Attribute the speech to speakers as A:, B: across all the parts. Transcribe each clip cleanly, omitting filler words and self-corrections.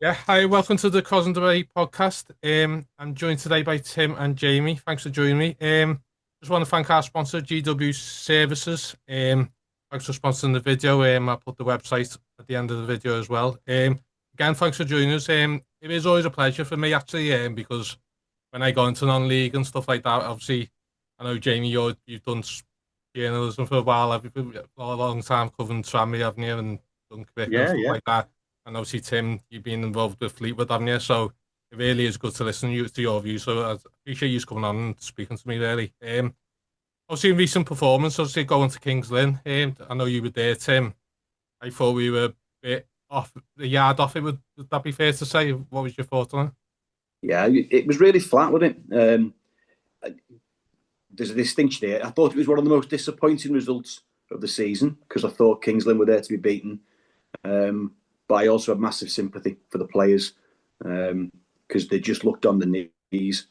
A: Yeah, hi, welcome to the Cos and Debate podcast. I'm joined today by Tim and Jamie. Thanks for joining me. Just want to thank our sponsor, GW Services. Thanks for sponsoring the video. I'll put the website at the end of the video as well. Again, thanks for joining us. It is always a pleasure for me, actually, because when I go into non-league and stuff like that, obviously, I know, Jamie, you've done journalism for a while, have you, for a long time covering Tranmere, haven't you, and done Quick and
B: Yeah,
A: stuff
B: yeah.
A: like that. And obviously, Tim, you've been involved with Fleetwood, haven't you? So it really is good to listen to your views. So I appreciate you coming on and speaking to me, really. Obviously, in recent performance, obviously going to Kings Lynn, I know you were there, Tim. I thought we were a bit off, the yard off it. Would that be fair to say? What was your thought on it?
B: Yeah, it was really flat, wasn't it? There's a distinction here. I thought it was one of the most disappointing results of the season because I thought Kings Lynn were there to be beaten. But I also have massive sympathy for the players because they just looked on the knees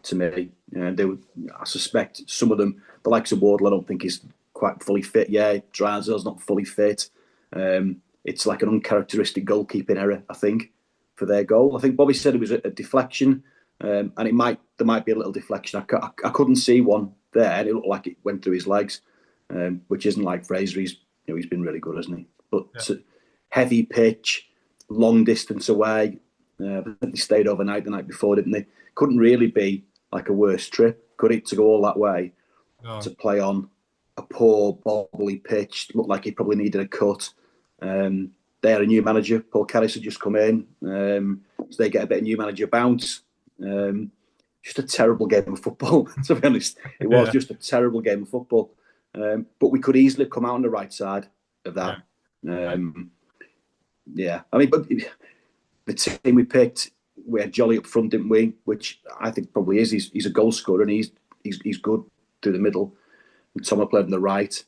B: to me. They were, I suspect, some of them, the likes of Wardle, I don't think is quite fully fit. Yeah, Drysdale's not fully fit. It's like an uncharacteristic goalkeeping error, I think, for their goal. I think Bobby said it was a deflection, and there might be a little deflection. I couldn't see one there. It looked like it went through his legs, which isn't like Fraser. He's been really good, hasn't he?
A: Yeah.
B: But heavy pitch, long distance away. They stayed overnight the night before, didn't they? Couldn't really be like a worse trip, could it, to go all that way
A: No.
B: to play on a poor, bobbly pitch? Looked like he probably needed a cut. They had a new manager, Paul Carris had just come in, so they get a bit of new manager bounce. Just a terrible game of football, to be honest. It was
A: Yeah.
B: just a terrible game of football. But we could easily have come out on the right side of
A: Yeah.
B: that.
A: Okay.
B: Yeah, I mean, but the team we picked, we had Jolly up front, didn't we? Which I think probably is. He's a goal scorer and he's good through the middle. And Thomas played on the right,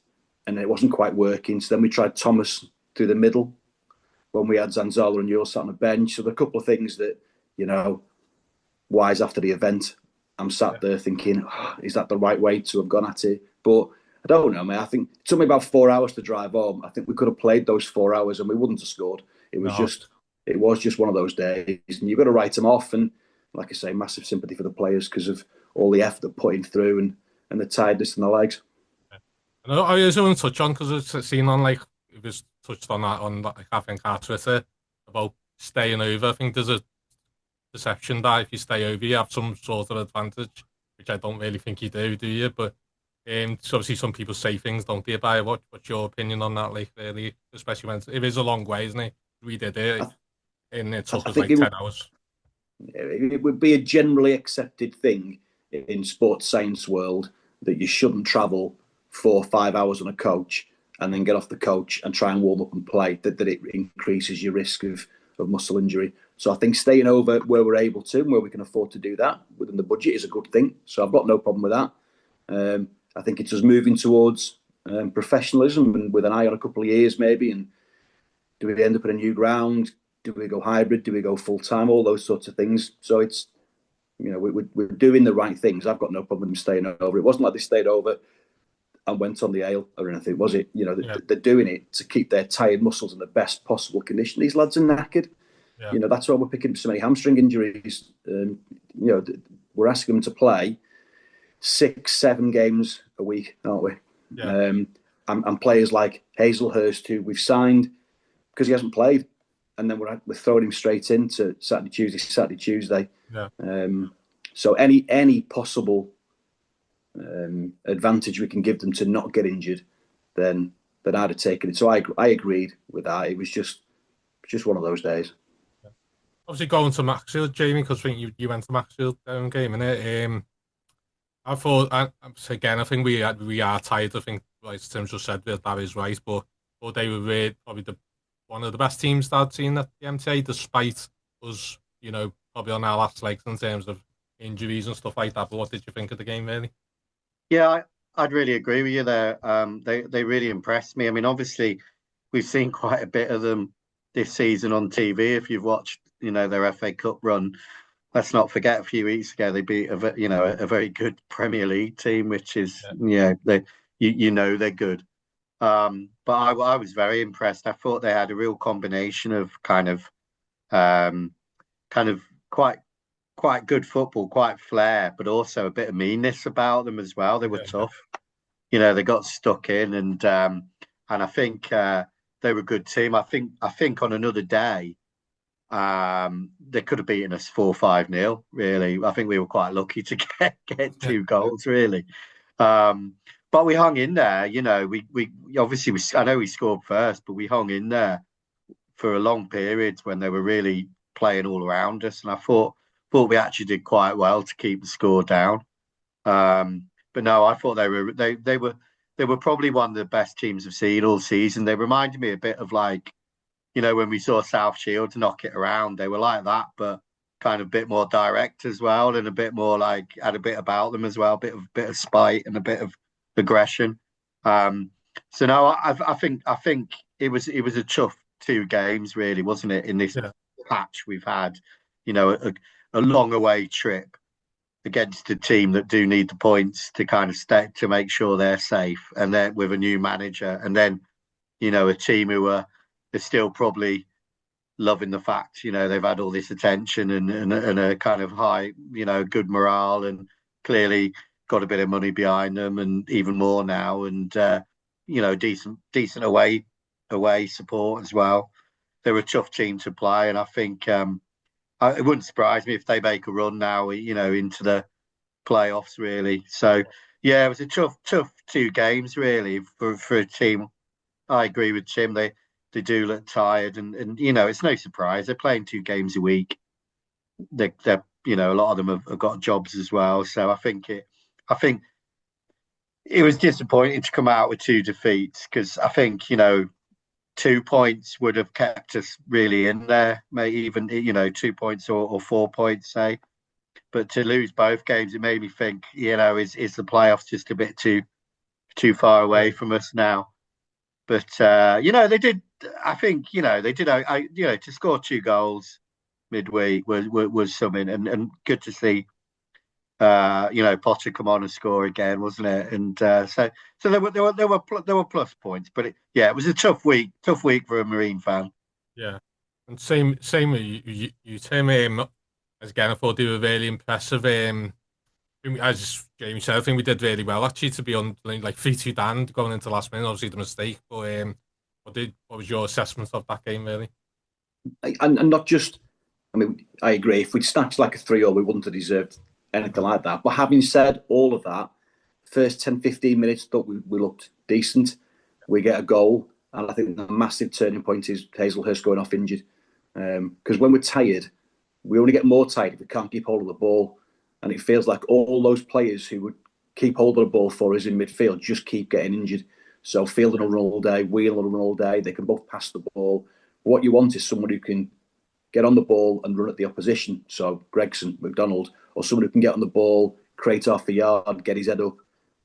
B: and it wasn't quite working. So then we tried Thomas through the middle when we had Zanzola and Yule sat on the bench. So there are a couple of things that, you know, wise after the event, I'm
A: Yeah.
B: sat there thinking, oh, is that the right way to have gone at it? But I don't know, mate. I think it took me about 4 hours to drive home. I think we could have played those 4 hours and we wouldn't have scored. It was
A: No.
B: just, it was just one of those days, and you've got to write them off. And like I say, massive sympathy for the players because of all the effort they're putting through and the tiredness in the legs.
A: I just want to touch on because it's seen on like it was touched on that on like I think our Twitter about staying over. I think there's a perception that if you stay over, you have some sort of advantage, which I don't really think you do you? But so obviously some people say things, don't they? About it. What's your opinion on that? Like really, especially when it is a long way, isn't it? We did it,
B: I,
A: and it took
B: I
A: us
B: think
A: like 10 hours.
B: it would be a generally accepted thing in sports science world that you shouldn't travel 4 or 5 hours on a coach and then get off the coach and try and warm up and play. That it increases your risk of muscle injury. So I think staying over where we're able to and where we can afford to do that within the budget is a good thing. So I've got no problem with that. I think it's us moving towards professionalism and with an eye on a couple of years maybe. And do we end up at a new ground? Do we go hybrid? Do we go full time? All those sorts of things. So it's, we're doing the right things. I've got no problem with them staying over. It wasn't like they stayed over and went on the ale or anything, was it?
A: Yeah,
B: They're doing it to keep their tired muscles in the best possible condition. These lads are knackered.
A: yeah,
B: That's why we're picking up so many hamstring injuries. We're asking them to play 6, 7 games a week, aren't we?
A: yeah,
B: And players like Hazelhurst, who we've signed because he hasn't played, and then we're throwing him straight into Saturday, Tuesday.
A: yeah.
B: So any possible advantage we can give them to not get injured, then I'd have taken it. So I agreed with that. It was just one of those days.
A: Obviously going to Macclesfield, Jamie, because I think you went to Macclesfield game, innit? I thought, again, I think we are tired. I think, like Tim just said, that is right. But they were really, probably one of the best teams that I'd seen at the MTA, despite us, probably on our last legs in terms of injuries and stuff like that. But what did you think of the game, really?
B: Yeah, I'd really agree with you there. They really impressed me. I mean, obviously, we've seen quite a bit of them this season on TV. If you've watched, their FA Cup run, let's not forget a few weeks ago they beat a very good Premier League team, which is
A: Yeah,
B: they're good. But I was very impressed. I thought they had a real combination of kind of
C: Kind of quite good football, quite flair, but also a bit of meanness about them as well. They were
A: Yeah.
C: tough. They got stuck in, and I think they were a good team. I think on another day, they could have beaten us 4-5-0. Really, I think we were quite lucky to get
A: Yeah.
C: 2 goals. Really, but we hung in there. We obviously I know we scored first, but we hung in there for a long period when they were really playing all around us, and I thought we actually did quite well to keep the score down. But no, I thought they were probably one of the best teams I've seen all season. They reminded me a bit of like, when we saw South Shields knock it around. They were like that, but kind of a bit more direct as well, and a bit more like had a bit about them as well, bit of spite and a bit of aggression. So no, I think it was a tough 2 games, really, wasn't it? In this
A: Yeah.
C: patch we've had, a long away trip against a team that do need the points to kind of stay to make sure they're safe, and then with a new manager, and then a team who are still probably loving the fact they've had all this attention and a kind of high good morale, and clearly got a bit of money behind them, and even more now, and decent away support as well. They're a tough team to play, and I think it wouldn't surprise me if they make a run now into the playoffs, really. So yeah, it was a tough 2 games, really, for a team. I agree with Tim. They do look tired, and it's no surprise they're playing 2 games a week. They're a lot of them have got jobs as well. So I think it was disappointing to come out with 2 defeats, because I think 2 points would have kept us really in there, maybe even 2 points or 4 points, say. But to lose both games, it made me think, is the playoffs just a bit too far away from us now? But they did. I think they did. To score 2 goals midweek was something, and good to see. Potter come on and score again, wasn't it? And so there were plus points, but it was a tough week for a Marine fan.
A: Yeah. And same with you Tim. As again, I thought they were really impressive. As Jamie said, I think we did really well actually to be on like 3-2 down going into last minute. Obviously the mistake, but what was your assessment of that game, really?
B: And not just, I mean, I agree. If we'd snatched like a 3-0, we wouldn't have deserved anything like that. But having said all of that, first 10-15 minutes, thought we looked decent. We get a goal, and I think the massive turning point is Hazelhurst going off injured. Because when we're tired, we only get more tired if we can't keep hold of the ball. And it feels like all those players who would keep hold of the ball for us in midfield just keep getting injured. So Fielden will run all day, Whelan will run all day. They can both pass the ball. What you want is someone who can get on the ball and run at the opposition. So Gregson, McDonald, or someone who can get on the ball, create half a yard, get his head up,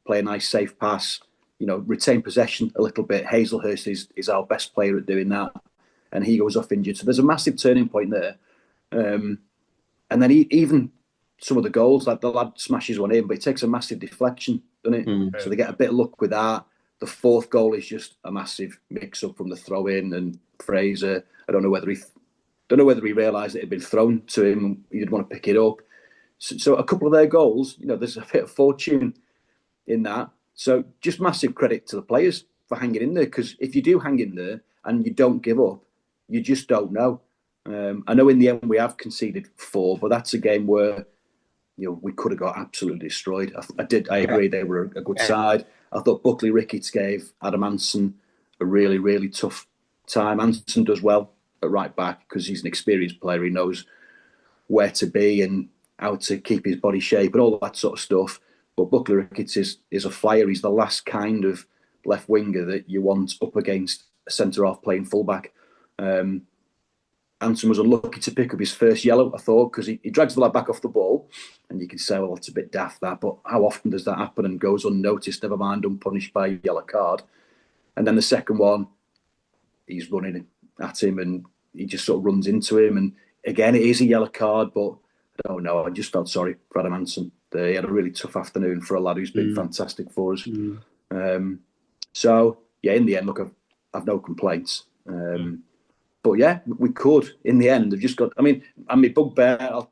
B: play a nice safe pass, retain possession a little bit. Hazelhurst is our best player at doing that, and he goes off injured. So there's a massive turning point there. And then even some of the goals, like the lad smashes one in, but it takes a massive deflection, doesn't it? So they get a bit of luck with that. The fourth goal is just a massive mix-up from the throw-in, and Fraser, I don't know whether he realised it had been thrown to him and he didn't want to pick it up. So a couple of their goals, there's a bit of fortune in that. So just massive credit to the players for hanging in there, because if you do hang in there and you don't give up, you just don't know. I know in the end we have conceded 4, but that's a game where we could have got absolutely destroyed. I agree they were a good side. I thought Buckley Ricketts gave Adam Anson a really, really tough time. Anson does well at right back because he's an experienced player. He knows where to be and how to keep his body shape and all that sort of stuff. But Buckley Ricketts is a flyer. He's the last kind of left winger that you want up against a centre-half playing fullback. Anson was unlucky to pick up his first yellow, I thought, because he drags the lad back off the ball, and you can say, well, it's a bit daft, that, but how often does that happen and goes unnoticed, never mind unpunished by a yellow card? And then the second one, he's running at him, and he just sort of runs into him, and again, it is a yellow card, but I don't know, I just felt sorry for Adam Anson. He had a really tough afternoon for a lad who's been fantastic for us. So, yeah, in the end, look, I've no complaints. But yeah, we could in the end have just got. I mean, bugbear. I've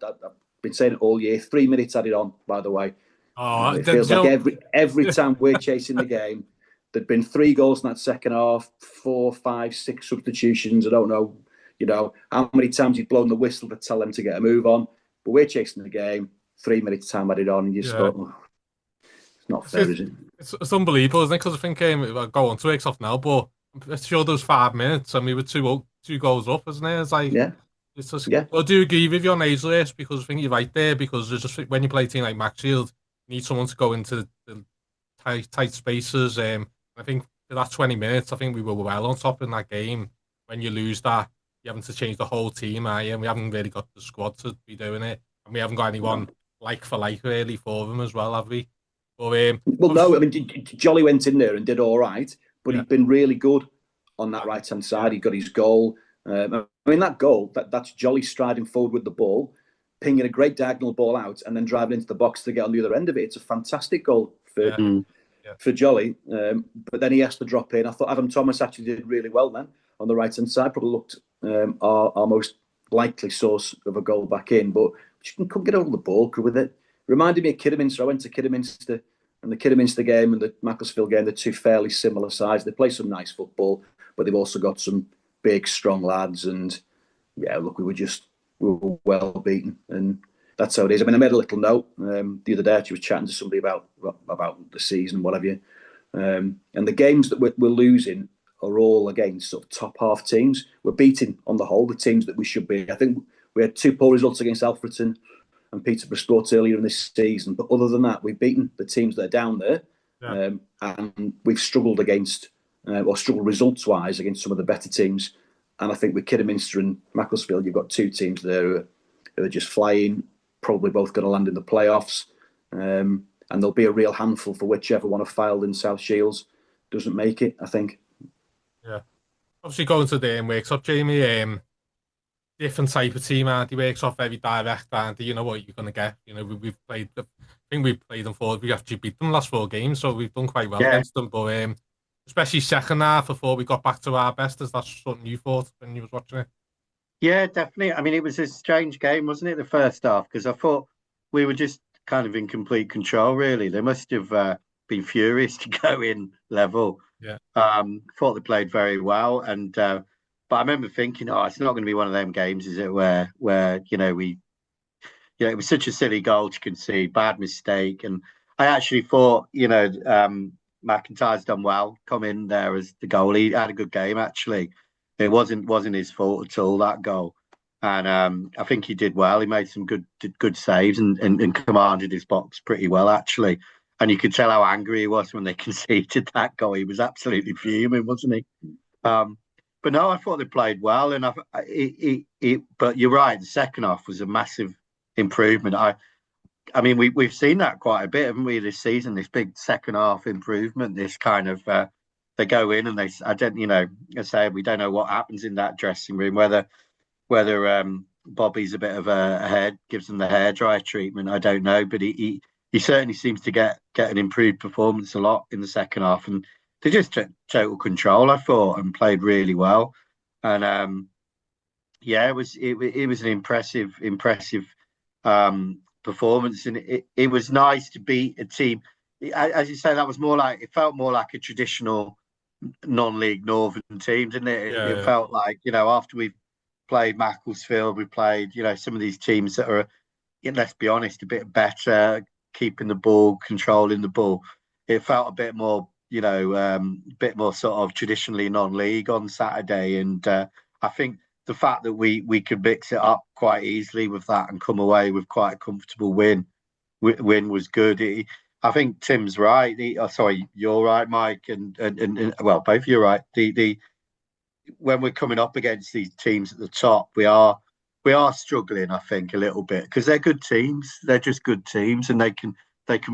B: been saying it all year. 3 minutes added on. By the way, it feels like every time we're chasing the game, there'd been 3 goals in that second half, 4, 5, 6 substitutions. I don't know, how many times you've blown the whistle to tell them to get a move on. But we're chasing the game. 3 minutes time added on, and you just thought, it's not fair, is it?
A: It's unbelievable, isn't it? Because I think I'll go on to X off now, but I'm sure there was 5 minutes and we were two goals up, isn't it? It's like, it's just, I do agree with you on age list, because I think you're right there, because there's just, when you play a team like Macclesfield, you need someone to go into the tight spaces. I think for that 20 minutes, I think we were well on top in that game. When you lose that, you're having to change the whole team, and we haven't really got the squad to be doing it, and we haven't got anyone like for like really for them as well, have we? But,
B: no, I mean, Jolly went in there and did all right, but he'd been really good on that right-hand side. He got his goal. I mean, that goal, that's Jolly striding forward with the ball, pinging a great diagonal ball out, and then driving into the box to get on the other end of it. It's a fantastic goal for Jolly. But then he has to drop in. I thought Adam Thomas actually did really well then on the right-hand side. Probably looked our most likely source of a goal back in, but just couldn't get over the ball with it. Reminded me of Kidderminster. I went to Kidderminster, and the Kidderminster game and the Macclesfield game, they're 2 fairly similar sides. They play some nice football, but they've also got some big, strong lads. And look, we were well beaten, and that's how it is. I mean, I made a little note the other day. I was chatting to somebody about the season, what have you. And the games that we're losing are all against sort of top half teams. We're beating on the whole the teams that we should be. I think we had 2 poor results against Alfreton and Peterborough Sports earlier in this season, but other than that, we've beaten the teams that are down there, and we've struggled against, or struggled results-wise against some of the better teams. And I think with Kidderminster and Macclesfield, you've got 2 teams there who are just flying, probably both going to land in the playoffs, and there'll be a real handful for whichever one of Fylde and South Shields doesn't make it, I think.
A: Yeah. Obviously, going to the workshop, Jamie, different type of team, and he works off very direct, and you know what you're going to get. We've played, I think we've played them forward. We actually beat them last 4 games, so we've done quite well against them. But especially second half, before we got back to our best, is that something you thought when you was watching it?
C: Yeah, definitely. I mean, it was a strange game, wasn't it, the first half? Because I thought we were just kind of in complete control, really. They must have been furious to go in level.
A: Yeah.
C: Thought they played very well, and but I remember thinking, it's not going to be one of them games, is it? Where it was such a silly goal to concede, bad mistake, and I actually thought, McIntyre's done well, come in there as the goalie. He had a good game actually. It wasn't his fault at all, that goal, and I think he did well. He made some good saves and commanded his box pretty well actually. And you could tell how angry he was when they conceded that goal. He was absolutely fuming, wasn't he? But no, I thought they played well, and but you're right. The second half was a massive improvement. I mean, we've seen that quite a bit, haven't we, this season? This big second half improvement. This kind of they go in and I say we don't know what happens in that dressing room. Whether Bobby's a bit of a head, gives them the hairdryer treatment. I don't know, but he certainly seems to get an improved performance a lot in the second half, and they just took total control, I thought, and played really well. And it was an impressive performance, and it was nice to beat a team. As you say, it felt more like a traditional non-league northern team, didn't it? It felt like, after we've played Macclesfield, we played, some of these teams that are, let's be honest, a bit better, keeping the ball, controlling the ball. It felt a bit more, sort of traditionally non-league on Saturday. And I think the fact that we could mix it up quite easily with that and come away with quite a comfortable win was good. I think Tim's right. You're right, Mike, and well, both of you are right. When we're coming up against these teams at the top, we are struggling, I think, a little bit, because they're good teams. They're just good teams, and they can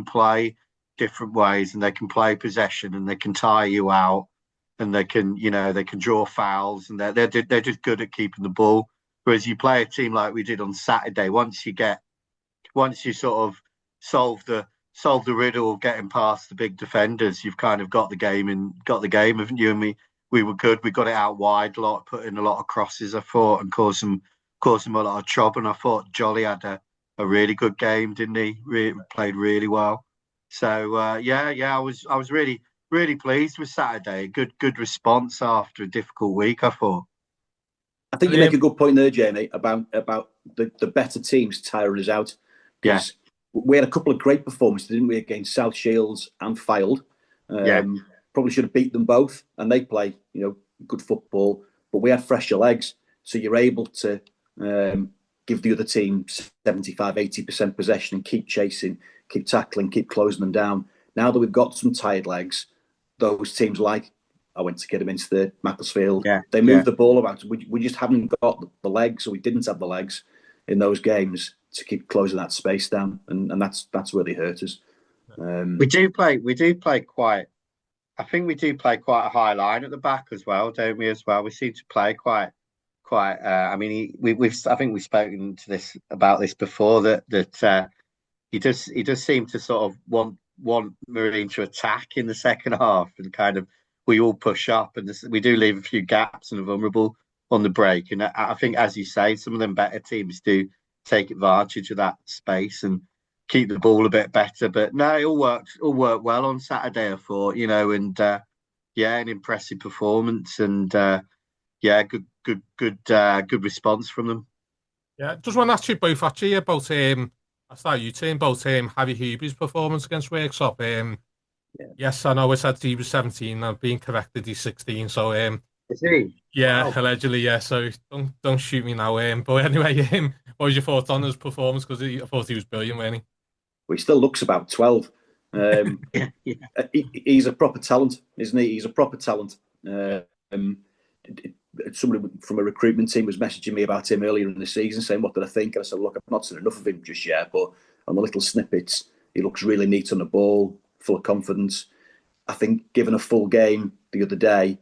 C: play different ways, and they can play possession, and they can tire you out, and they can draw fouls, and they're just good at keeping the ball. Whereas you play a team like we did on Saturday, once you sort of solve the riddle of getting past the big defenders, you've kind of got the game, haven't you? And we were good. We got it out wide a lot, put in a lot of crosses, I thought, and caused them a lot of trouble. And I thought Jolly had a really good game, didn't he? Played really well. So I was really pleased with Saturday. Good response after a difficult week, I thought.
B: I think you make a good point there, Jamie, about the better teams tiring us out. Because we had a couple of great performances, didn't we, against South Shields and Fylde. Probably should have beat them both, and they play, good football. But we had fresher legs, so you're able to give the other team 75, 80% possession and keep chasing, keep tackling, keep closing them down. Now that we've got some tired legs, those teams like, I went to get them into the Macclesfield. They moved the ball about. We just haven't got the legs, or we didn't have the legs in those games to keep closing that space down, and that's really hurt us.
C: We do play quite. I think we do play quite a high line at the back as well, don't we? As well, we seem to play quite. I think we've spoken about this before. That he does seem to sort of want Marine to attack in the second half, and kind of we all push up, and we do leave a few gaps and are vulnerable on the break. And I think, as you say, some of them better teams do take advantage of that space and keep the ball a bit better. But no, it all worked well on Saturday, I thought, and an impressive performance, and good response from them.
A: Yeah, just want to ask you both actually about I'll start you two about Harry Huby's performance against Worksop. Yes, I know I said he was 17. I've been corrected. He's 16. So
C: is he?
A: Yeah,
C: Wow.
A: allegedly, yeah. So don't shoot me now. But anyway, what was your thoughts on his performance? Because I thought he was brilliant, wasn't he?
B: Well, he still looks about 12. He's a proper talent, isn't he? He's a proper talent. Somebody from a recruitment team was messaging me about him earlier in the season, saying, what did I think? And I said, look, I've not seen enough of him just yet, but on the little snippets, he looks really neat on the ball, full of confidence. I think given a full game the other day,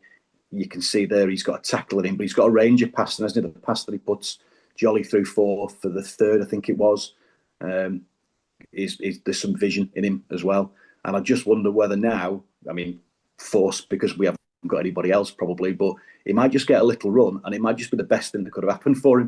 B: you can see there he's got a tackle in him, but he's got a range of passing, hasn't he? The pass that he puts Jolly through for the third, I think it was, there's some vision in him as well. And I just wonder whether now, forced because we haven't got anybody else probably, but he might just get a little run and it might just be the best thing that could have happened for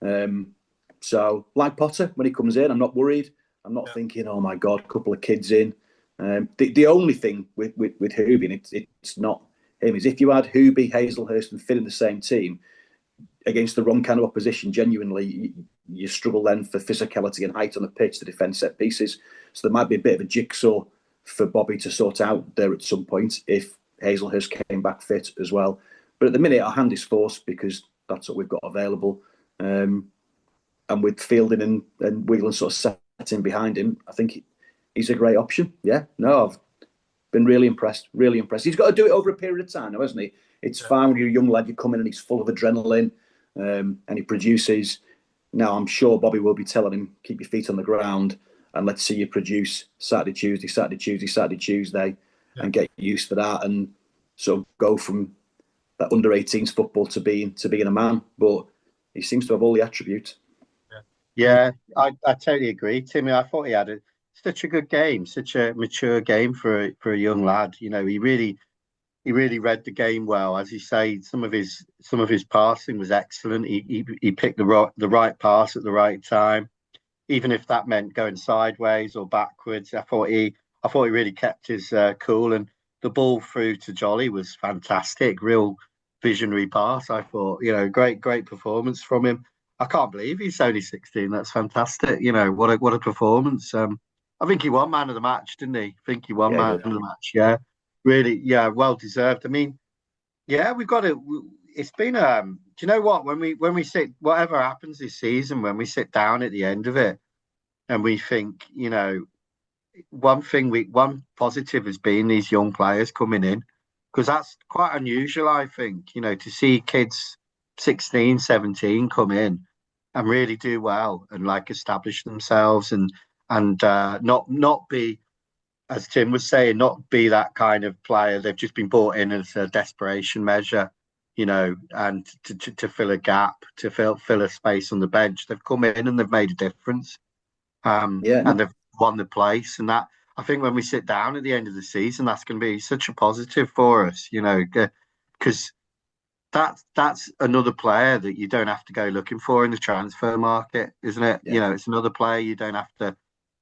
B: him. So like Potter, when he comes in, I'm not worried. I'm not thinking, oh my God, a couple of kids in. The only thing with Huby, and it's not him, is if you had Huby, Hazelhurst and Finn in the same team against the wrong kind of opposition, genuinely, you struggle then for physicality and height on the pitch to defend set pieces. So there might be a bit of a jigsaw for Bobby to sort out there at some point if Hazelhurst came back fit as well. But at the minute, our hand is forced because that's what we've got available. And with Fielding and Wiggling sort of setting behind him, I think he's a great option. Yeah, no, I've been really impressed. Really impressed. He's got to do it over a period of time now, hasn't he? It's fine when you're a young lad, you come in and he's full of adrenaline and he produces. Now, I'm sure Bobby will be telling him, keep your feet on the ground and let's see you produce Saturday, Tuesday, and get used to that and sort of go from that under 18s football to being a man. But he seems to have all the attributes.
C: Yeah, I totally agree, Timmy. I thought he had such a good game, such a mature game for a young lad. He really read the game well. As you say, some of his passing was excellent. He picked the right pass at the right time, even if that meant going sideways or backwards. I thought he really kept his cool, and the ball through to Jolly was fantastic. Real visionary pass. I thought, great performance from him. I can't believe he's only 16. That's fantastic. What a performance. I think he won man of the match, didn't he? I think he won man of the match. Yeah, really. Yeah, well deserved. We've got to. It's been. Do you know what? When we sit, whatever happens this season, when we sit down at the end of it, and we think, one positive has been these young players coming in, because that's quite unusual. I think to see kids 16, 17 come in and really do well and establish themselves and not be, as Tim was saying, not be that kind of player. They've just been brought in as a desperation measure, and to fill a gap, to fill a space on the bench. They've come in and they've made a difference, and they've won the place. And that, I think, when we sit down at the end of the season, that's going to be such a positive for us. because that's another player that you don't have to go looking for in the transfer market, isn't it?
B: Yeah.
C: You know, it's another player you don't have to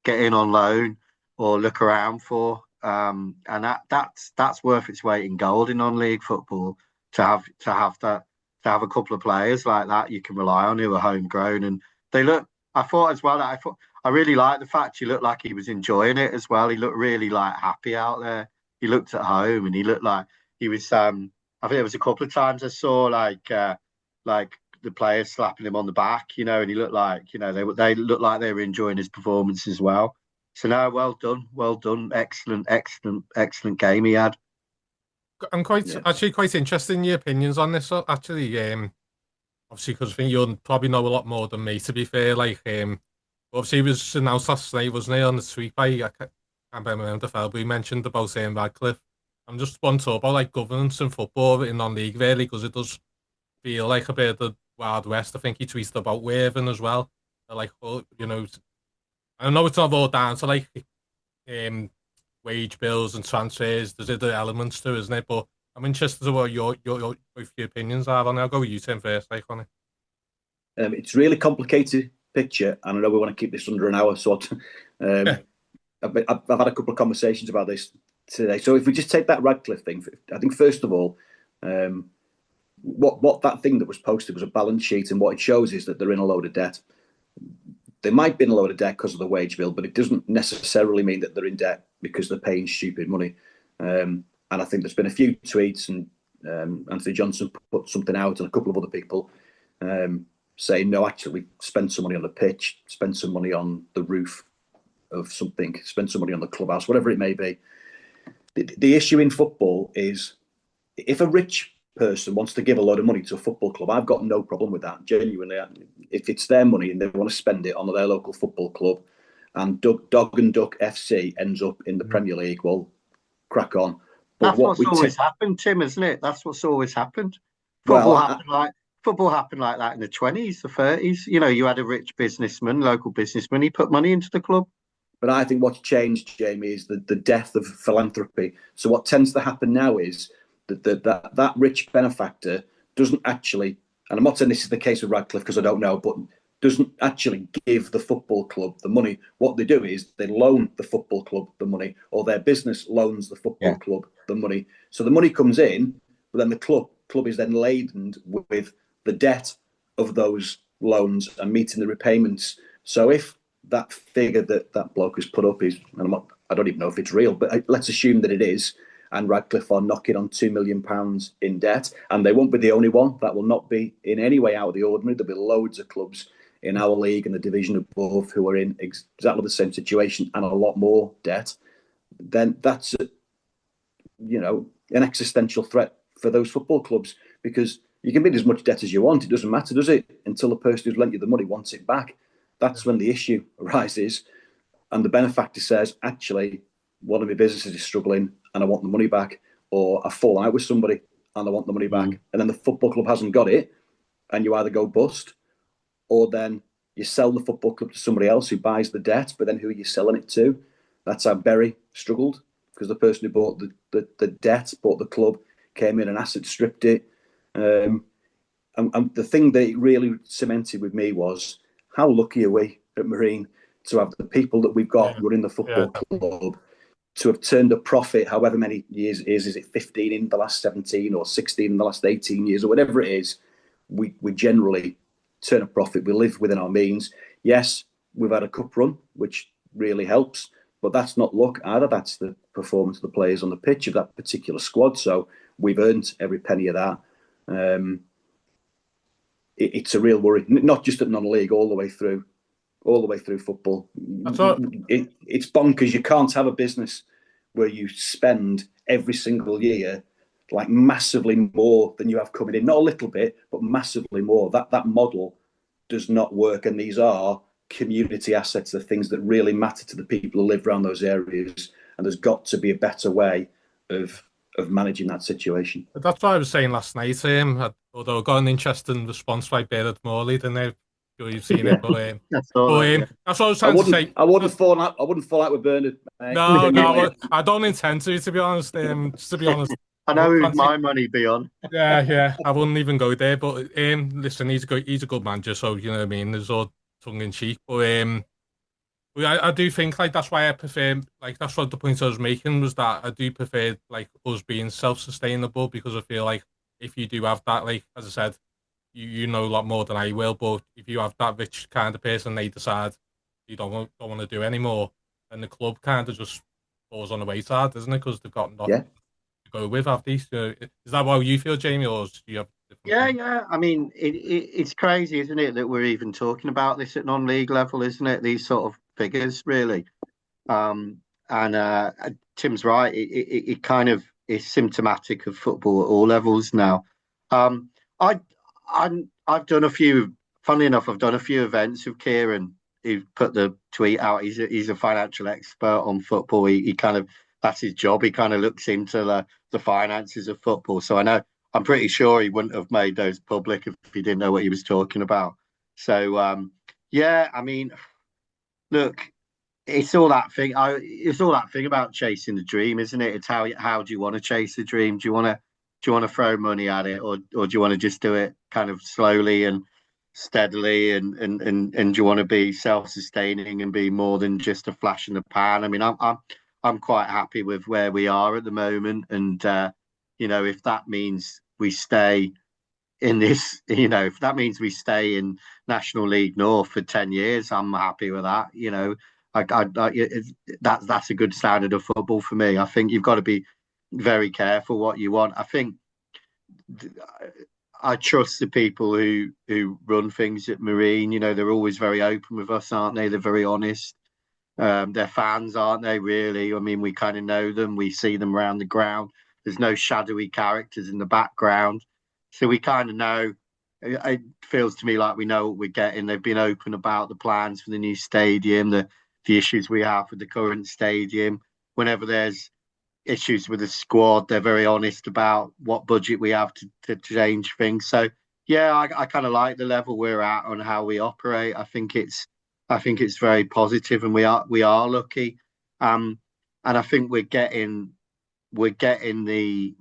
C: get in on loan or look around for. And that's worth its weight in gold in non-league football to have a couple of players like that you can rely on who are homegrown. And they look. I thought as well. I really liked the fact he looked like he was enjoying it as well. He looked really like happy out there. He looked at home and he looked like he was. I think there was a couple of times I saw like the players slapping him on the back, you know, and he looked like, you know, they looked like they were enjoying his performance as well. So no, well done, excellent game he had.
A: I'm actually quite interested in your opinions on this. Actually, obviously, because I think you'll probably know a lot more than me. To be fair, like, obviously, it was announced last night, wasn't it, on the tweet by I can't remember the fellow, but he mentioned about Radcliffe. I'm just want to talk about like governance and football in non-league really, because it does feel like a bit of the Wild West. I think he tweeted about Worthing as well. Like, well, you know, I know it's not all down to like wage bills and transfers. There's other elements to it, isn't it? But I'm interested in what your opinions are on it. I'll go with you, Tim, first, like, on it.
B: It's a really complicated picture, and I know we want to keep this under an hour. So I've had a couple of conversations about this today. So if we just take that Radcliffe thing, I think first of all, what that thing that was posted was a balance sheet, and what it shows is that they're in a load of debt. They might be in a load of debt because of the wage bill, but it doesn't necessarily mean that they're in debt because they're paying stupid money. And I think there's been a few tweets, and Anthony Johnson put something out, and a couple of other people saying, no, actually, spend some money on the pitch, spend some money on the roof of something, spend some money on the clubhouse, whatever it may be. The issue in football is if a rich person wants to give a load of money to a football club, I've got no problem with that, genuinely. If it's their money and they want to spend it on their local football club, and Dog and Duck FC ends up in the Premier League, well, crack on.
C: But that's what's always happened, Tim, isn't it? That's what's always happened. Football happened like that in the 20s, the 30s. You know, you had a rich businessman, local businessman, he put money into the club.
B: But I think what's changed, Jamie, is the death of philanthropy. So what tends to happen now is that rich benefactor doesn't actually, and I'm not saying this is the case with Radcliffe because I don't know, but doesn't actually give the football club the money. What they do is they loan the football club the money, or their business loans the football club the money. So the money comes in, but then the club is then laden with the debt of those loans and meeting the repayments. So if that figure that bloke has put up is, and I don't even know if it's real, but let's assume that it is, and Radcliffe are knocking on £2 million in debt, and they won't be the only one. That will not be in any way out of the ordinary. There'll be loads of clubs in our league and the division above who are in exactly the same situation and a lot more debt. Then that's an existential threat for those football clubs, because you can be in as much debt as you want. It doesn't matter, does it? Until the person who's lent you the money wants it back. That's when the issue arises, and the benefactor says, actually, one of my businesses is struggling and I want the money back, or I fall out with somebody and I want the money back. And then the football club hasn't got it, and you either go bust, or then you sell the football club to somebody else who buys the debt, but then who are you selling it to? That's how Bury struggled, because the person who bought the debt, bought the club, came in and asset stripped it. And the thing that really cemented with me was, how lucky are we at Marine to have the people that we've got running the football club, to have turned a profit, however many years it is it 15 in the last 17 or 16 in the last 18 years or whatever it is, we generally turn a profit. We live within our means. Yes, we've had a cup run, which really helps, but that's not luck either. That's the performance of the players on the pitch of that particular squad. So we've earned every penny of that. It's a real worry, not just at non-league, all the way through football. It's bonkers. You can't have a business where you spend every single year like massively more than you have coming in. Not a little bit, but massively more. That model does not work. And these are community assets, the things that really matter to the people who live around those areas. And there's got to be a better way of managing that situation.
A: That's what I was saying last night. Although I got an interesting response by Bernard Morley, didn't I? Sure you've seen it, but that's what I was trying to say.
B: I wouldn't fall out with Bernard. Mate.
A: No, I don't intend to be honest. To be honest,
C: I
A: I
C: know who's
A: fancy.
C: my money be on.
A: Yeah. I wouldn't even go there. But listen, he's a good manager, so you know what I mean. There's all tongue in cheek, but I do think like that's why I prefer like that's what the point I was making was that I do prefer like us being self-sustainable because I feel like if you do have that, like as I said, you know a lot more than I will, but if you have that rich kind of person, they decide you don't want to do anymore, then the club kind of just falls on the wayside, isn't it? Because they've got
B: Yeah.
A: nothing to go with, have they? So, is that how you feel, Jamie, or do you have a different
C: Yeah,
A: opinion?
C: yeah. I mean, it's crazy, isn't it, that we're even talking about this at non-league level, isn't it? These sort of figures, really. Um, and Tim's right. It kind of is symptomatic of football at all levels now. Um, I, I've done a few. Funnily enough, I've done a few events with Kieran. Who put the tweet out. He's a financial expert on football. He kind of that's his job. He kind of looks into the finances of football. So I know I'm pretty sure he wouldn't have made those public if he didn't know what he was talking about. So yeah, I mean, look, it's all that thing about chasing the dream, isn't it? It's how do you want to chase the dream? Do you want to throw money at it, or do you want to just do it kind of slowly and steadily, and do you want to be self-sustaining and be more than just a flash in the pan? I mean, I'm quite happy with where we are at the moment, and if that means we stay in this, if that means we stay in National League North for 10 years, I'm happy with that. That's a good standard of football for me. I think you've got to be very careful what you want. I think I trust the people who run things at Marine. They're always very open with us, aren't they? They're very honest. They're fans, aren't they, really? I mean, we kind of know them. We see them around the ground. There's no shadowy characters in the background. So we kind of know. It feels to me like we know what we're getting. They've been open about the plans for the new stadium, the issues we have with the current stadium. Whenever there's issues with the squad, they're very honest about what budget we have to change things. So yeah, I kind of like the level we're at on how we operate. I think it's very positive, and we are lucky. And I think we're getting the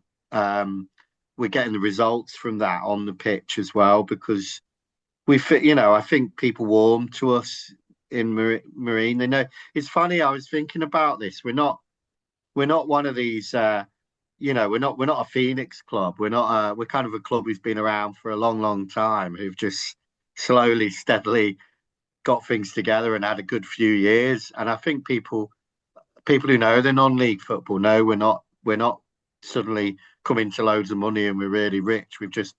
C: we're getting the results from that on the pitch as well, because I think people warm to us in Marine. They know it's funny. I was thinking about this. We're not one of these. We're not a Phoenix club. We're kind of a club who's been around for a long, long time, who've just slowly, steadily got things together and had a good few years. And I think people who know the non-league football know we're not suddenly coming to loads of money and we're really rich. We've just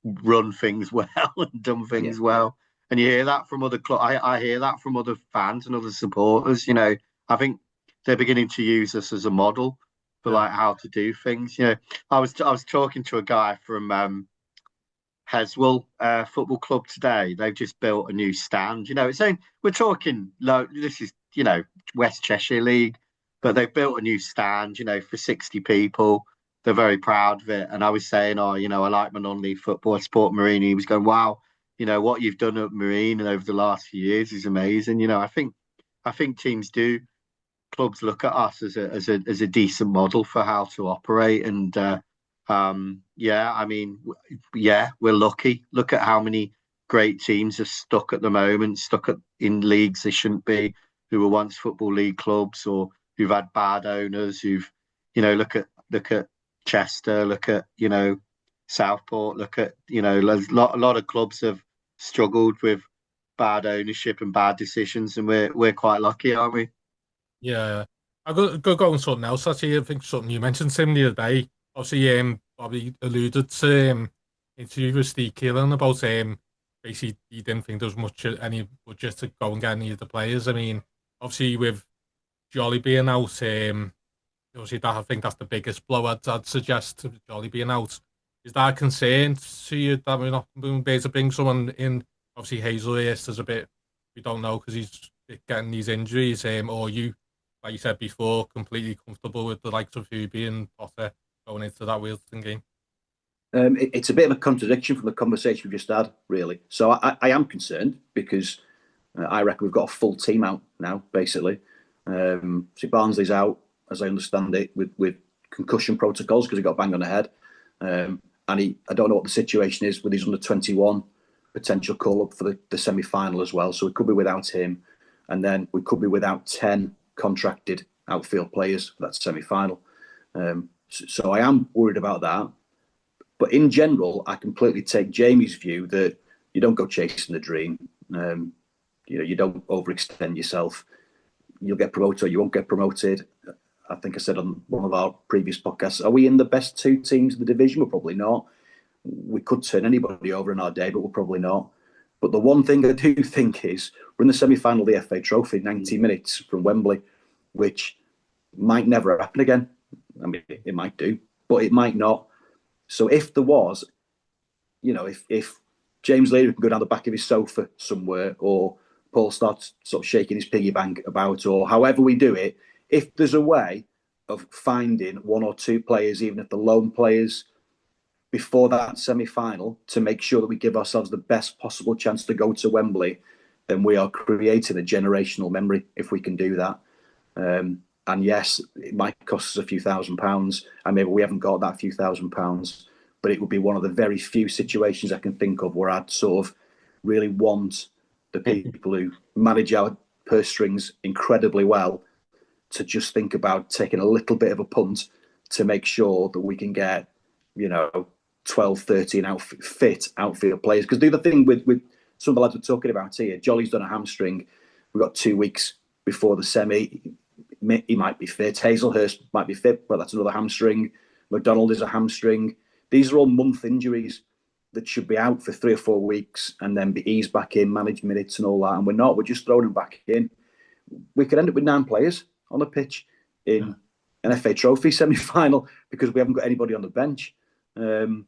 C: run things well and done
B: Yeah.
C: things well. And you hear that from other I hear that from other fans and other supporters. I think they're beginning to use us as a model for
A: Yeah.
C: like how to do things. I was talking to a guy from Heswell Football Club today. They've just built a new stand. We're talking low. This is West Cheshire League, but they've built a new stand. For 60 people. They're very proud of it. And I was saying, I like my non-league football. I support Marine. He was going, wow, what you've done at Marine and over the last few years is amazing. I think clubs look at us as a decent model for how to operate. And yeah, I mean, yeah, we're lucky. Look at how many great teams are stuck at the moment, in leagues they shouldn't be, who were once football league clubs or who've had bad owners. Look at Chester, look at Southport, look at a lot of clubs have struggled with bad ownership and bad decisions, and we're quite lucky, aren't we?
A: Yeah. I go on something else. Actually, I think something you mentioned Tim the other day. Obviously, Bobby alluded to interview with Steve Keelan about basically he didn't think there was much any budget to go and get any of the players. I mean, obviously with Jolly being out, obviously that I think that's the biggest blow I'd suggest to Jolly being out. Is that a concern to you that we're not going to be able to bring someone in? Obviously, Hazelhurst is a bit we don't know because he's getting these injuries. Or you, like you said before, completely comfortable with the likes of Huby and Potter going into that Wilton game.
B: It's a bit of a contradiction from the conversation we just had, really. So I am concerned because I reckon we've got a full team out now, basically. So Barnsley's out, as I understand it, with concussion protocols because he got banged on the head. And I don't know what the situation is with his under-21 potential call-up for the semi-final as well. So we could be without him. And then we could be without 10 contracted outfield players for that semi-final. So I am worried about that. But in general, I completely take Jamie's view that you don't go chasing the dream. You don't overextend yourself. You'll get promoted or you won't get promoted. I think I said on one of our previous podcasts, are we in the best 2 teams in the division? We're probably not. We could turn anybody over in our day, but we're probably not. But the one thing I do think is we're in the semi-final of the FA Trophy, 90 minutes from Wembley, which might never happen again. I mean, it might do, but it might not. So if there was, if James Leary can go down the back of his sofa somewhere, or Paul starts sort of shaking his piggy bank about, or however we do it, if there's a way of finding 1 or 2 players, even if the loan players, before that semi-final, to make sure that we give ourselves the best possible chance to go to Wembley, then we are creating a generational memory if we can do that. And yes, it might cost us a few £1,000s, and maybe we haven't got that few £1,000s, but it would be one of the very few situations I can think of where I'd sort of really want the people who manage our purse strings incredibly well to just think about taking a little bit of a punt to make sure that we can get, 12, 13 fit outfield players. Because the other thing with some of the lads we're talking about here, Jolly's done a hamstring. We've got 2 weeks before the semi. He might be fit. Hazelhurst might be fit, but that's another hamstring. McDonald is a hamstring. These are all month injuries that should be out for 3 or 4 weeks and then be eased back in, manage minutes and all that. And we're not. We're just throwing them back in. We could end up with 9 players on the pitch in an FA Trophy semi-final because we haven't got anybody on the bench. And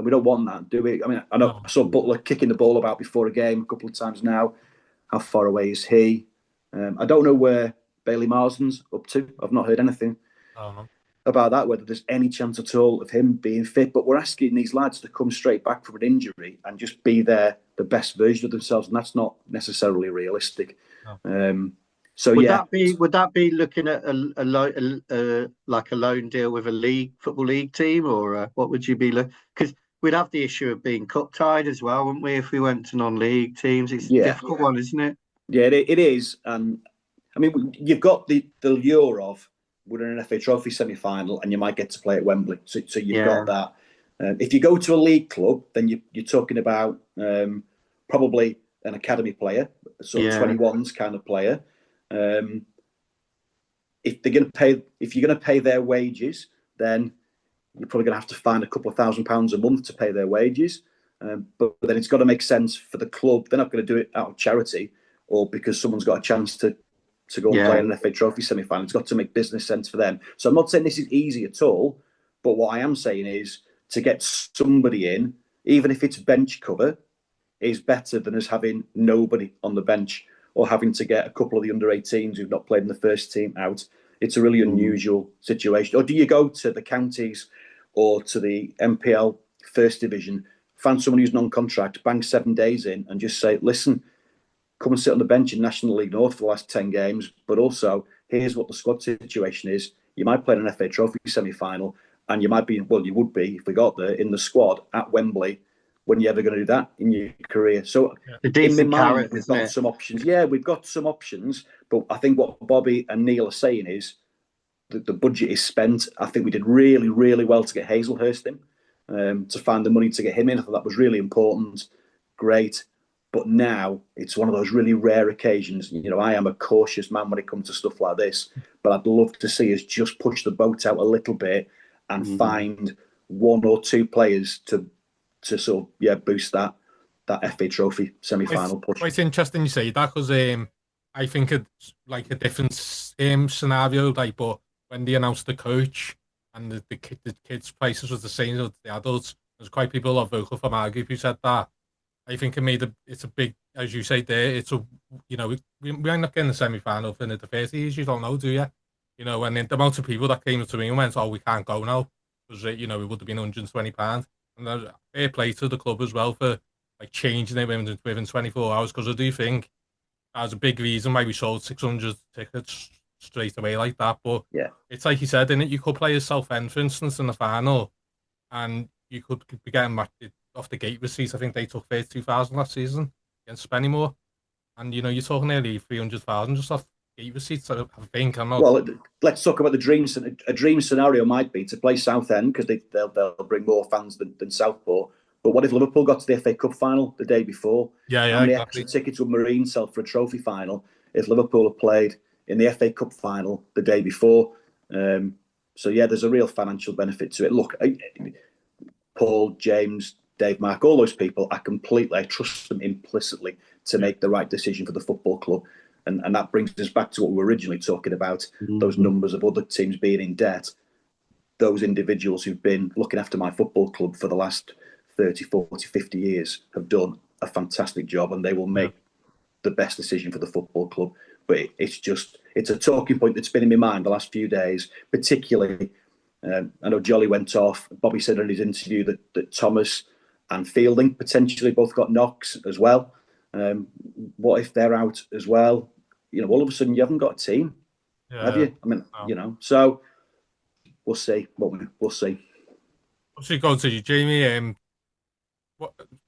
B: we don't want that, do we? I mean, I saw Butler kicking the ball about before a game a couple of times now. How far away is he? I don't know where Bailey Marsden's up to. I've not heard anything about that, whether there's any chance at all of him being fit. But we're asking these lads to come straight back from an injury and just be the best version of themselves, and that's not necessarily realistic. So
C: would that be looking at like a loan deal with a football league team, or what would you be looking? Because we'd have the issue of being cup tied as well, wouldn't we? If we went to non-league teams, it's a difficult one, isn't it?
B: Yeah, it is. And I mean, you've got the lure of we're in an FA Trophy semi-final, and you might get to play at Wembley. So you've got that. If you go to a league club, then you're talking about probably an academy player, sort of 21s kind of player. If you're going to pay their wages, then you're probably going to have to find a couple of £1,000s a month to pay their wages. But then it's got to make sense for the club. They're not going to do it out of charity or because someone's got a chance to go and play in an FA Trophy semi-final. It's got to make business sense for them. So I'm not saying this is easy at all, but what I am saying is to get somebody in, even if it's bench cover, is better than us having nobody on the bench or having to get a couple of the under-18s who've not played in the first team out. It's a really unusual situation. Or do you go to the counties or to the MPL First Division, find someone who's non-contract, bang 7 days in and just say, listen, come and sit on the bench in National League North for the last 10 games, but also here's what the squad situation is. You might play in an FA Trophy semi-final and you might be, well, you would be, if we got there, in the squad at Wembley. When you're ever going to do that in your career? So in my mind, we've got some options. Yeah, we've got some options, but I think what Bobby and Neil are saying is that the budget is spent. I think we did really, really well to get Hazelhurst in, to find the money to get him in. I thought that was really important. Great. But now it's one of those really rare occasions. I am a cautious man when it comes to stuff like this, but I'd love to see us just push the boat out a little bit and find 1 or 2 players to sort of boost that FA Trophy semi-final push.
A: Quite interesting you say that because I think it's like a different scenario. Like, but when they announced the coach and the kids' prices was the same as the adults, there's quite people of vocal from our group who said that. I think it's a big, as you say there. It's a we're not getting the semi-final for the 30s. You don't know, do you? And the amount of people that came to me and went, "Oh, we can't go now," because it would have been £120. And fair play to the club as well for like changing it within 24 hours, because I do think that was a big reason why we sold 600 tickets straight away like that. But
B: Yeah.
A: it's like you said, innit? You could play as Southend, for instance, in the final, and you could be getting off the gate receipts. I think they took 32,000 last season against Spennymoor, and you're talking nearly 300,000 just off gate receipts. I think I'm not.
B: Well, let's talk about the dreams. A dream scenario might be to play Southend because they'll bring more fans than Southport. But what if Liverpool got to the FA Cup final the day before?
A: Yeah,
B: How many
A: exactly.
B: extra tickets would Marine sell for a trophy final if Liverpool had played in the FA Cup final the day before? So yeah, there's a real financial benefit to it. Look, Paul, James, Dave, Mark, all those people, I trust them implicitly to make the right decision for the football club. And that brings us back to what we were originally talking about, those numbers of other teams being in debt. Those individuals who've been looking after my football club for the last 30, 40, 50 years have done a fantastic job, and they will make the best decision for the football club. But it's a talking point that's been in my mind the last few days, particularly. I know Jolly went off. Bobby said in his interview that Thomas and Fielding potentially both got knocks as well. What if they're out as well? All of a sudden you haven't got a team, have you? I mean,
A: no.
B: So we'll see. We'll see.
A: Obviously, going to you, Jamie.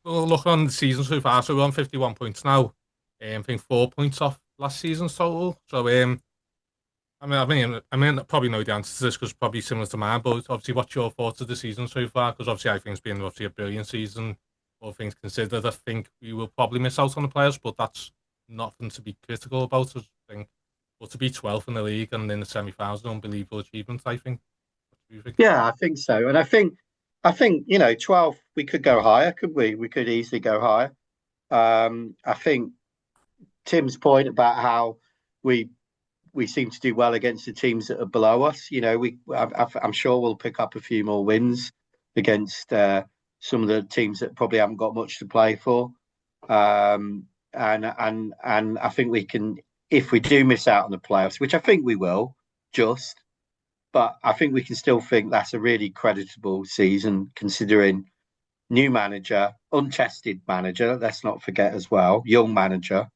A: We'll look on the season so far. So we're on 51 points now. I think 4 points off last season's total. So I mean, probably know the answer to this because it's probably similar to mine. But obviously, what's your thoughts of the season so far? Because obviously, I think it's been obviously a brilliant season. All things considered, I think we will probably miss out on the players, but that's nothing to be critical about. I think, but to be 12th in the league and in the semi-finals, an unbelievable achievement. I think.
C: Yeah, I think so, and I think 12. We could go higher, could we? We could easily go higher. I think Tim's point about how we seem to do well against the teams that are below us. I'm sure we'll pick up a few more wins against some of the teams that probably haven't got much to play for. And I think we can, if we do miss out on the playoffs, which I think we will, but I think we can still think that's a really creditable season considering new manager, untested manager. Let's not forget as well, young manager.